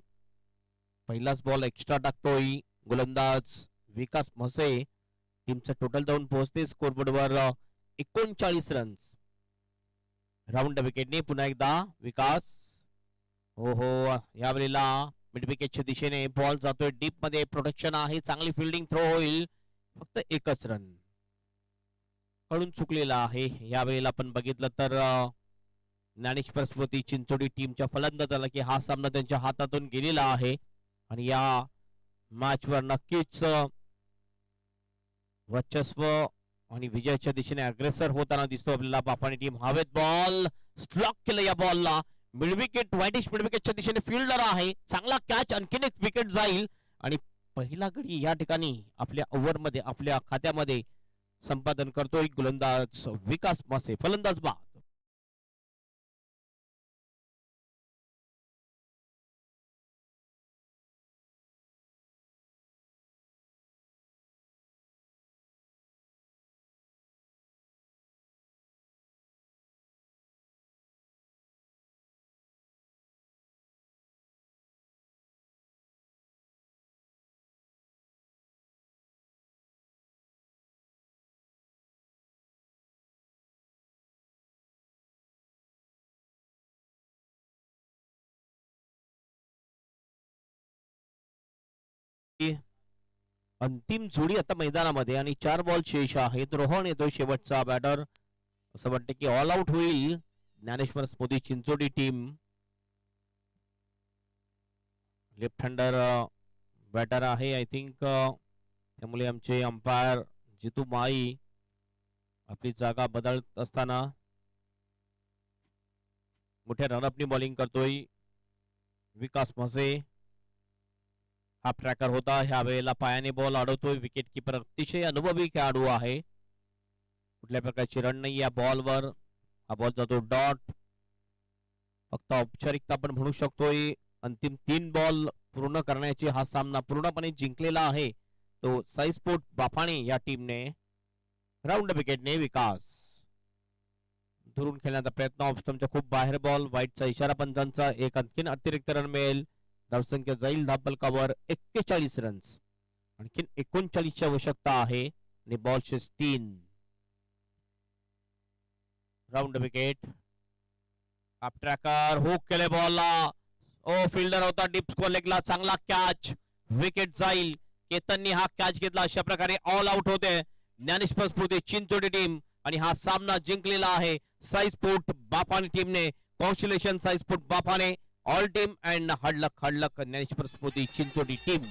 पहिलाच बॉल एक्स्ट्रा टाकतोय गोलंदाज विकास म्हसे. टीमचं टोटल जाऊन पोहोचते स्कोरबोर्डवर 39 रन्स. राऊंड विकेटने पुन्हा एकदा विकास. हो हो, यावेळेला मिड विकेटच्या दिशेने बॉल जातोय डीप मध्ये. प्रोटेक्शन आहे, चांगली फिल्डिंग, थ्रो होईल. फक्त एकच रन कडून चुकलेला आहे. यावेळेला आपण बघितलं तर ज्ञानेश्वर स्मृती चिंचोडी टीमच्या फलंदाजाला की हा सामना त्यांच्या हातातून गेलेला आहे आणि या मॅच वर नक्कीच वर्चस्व आणि विजयाच्या दिशेने अग्रेसर होताना दिसतो आपल्याला बापाणी टीम. हवेत बॉल स्ट्रॉक केलं या बॉलला. मिड विकेट, व्हाईटिश मिड विकेटच्या दिशेने फिल्डर आहे. चांगला कॅच, आणखीन एक विकेट जाईल आणि पहिला गडी या ठिकाणी आपल्या ओव्हर मध्ये आपल्या खात्यामध्ये संपादन करतोय गोलंदाज विकास मासे. फलंदाज बाद. अंतिम जोडी आता मैदानामध्ये आणि 4 बॉल शेष आहेत. रोहन येतो शेवटचा बॅटर. असं वाटतं की ऑल आउट होईल ज्ञानेश्वर स्मृती चिंचोडी टीम. लेफ्ट हँडर बॅटर आहे आय थिंक, त्यामुळे आमचे अंपायर जितू माई आपली जागा बदलत असताना मोठ्या रनअपनी बॉलिंग करतोय विकास म्हसे. हा ट्रॅकर होता. ह्या वेळेला पायाने बॉल अडवतोय विकेट किपर. अतिशय अनुभवी खेळाडू आहे. कुठल्या प्रकारची रन नाही या बॉलवर. हा बॉल जातो डॉट. फक्त औपचारिकता आपण म्हणू शकतोय. अंतिम 3 बॉल पूर्ण करण्याची हा सामना पूर्णपणे जिंकलेला आहे तो साईस्पोर्ट बाफाणे या टीमने. राऊंड विकेटने विकास. दुरून खेळण्याचा प्रयत्न, ऑफस्टमच्या खूप बाहेर बॉल. वाईटचा इशारा पंचांचा. एक आणखीन अतिरिक्त रन मिळेल. धावसंख्या जाईल धापलकावर 41 रन्स. आणखीन 39 ची आवश्यकता आहे आणि बॉल शेष 3. Round wicket. Up tracker hook केले बॉलला. ओ फिल्डर होता डीप स्कोर लेगला. चांगला कॅच, विकेट जाईल. केतननी हा कॅच घेतला. अशा प्रकारे ऑल आउट होते ज्ञानेश्वर स्फूर्ती चिंचोडी टीम आणि हा सामना जिंकलेला आहे साईस्पोर्ट बाफाणे टीमने. Congratulation Sai Sport Baphane, all team, and hard luck Dnyaneshwar Sphurti Chinchodi team.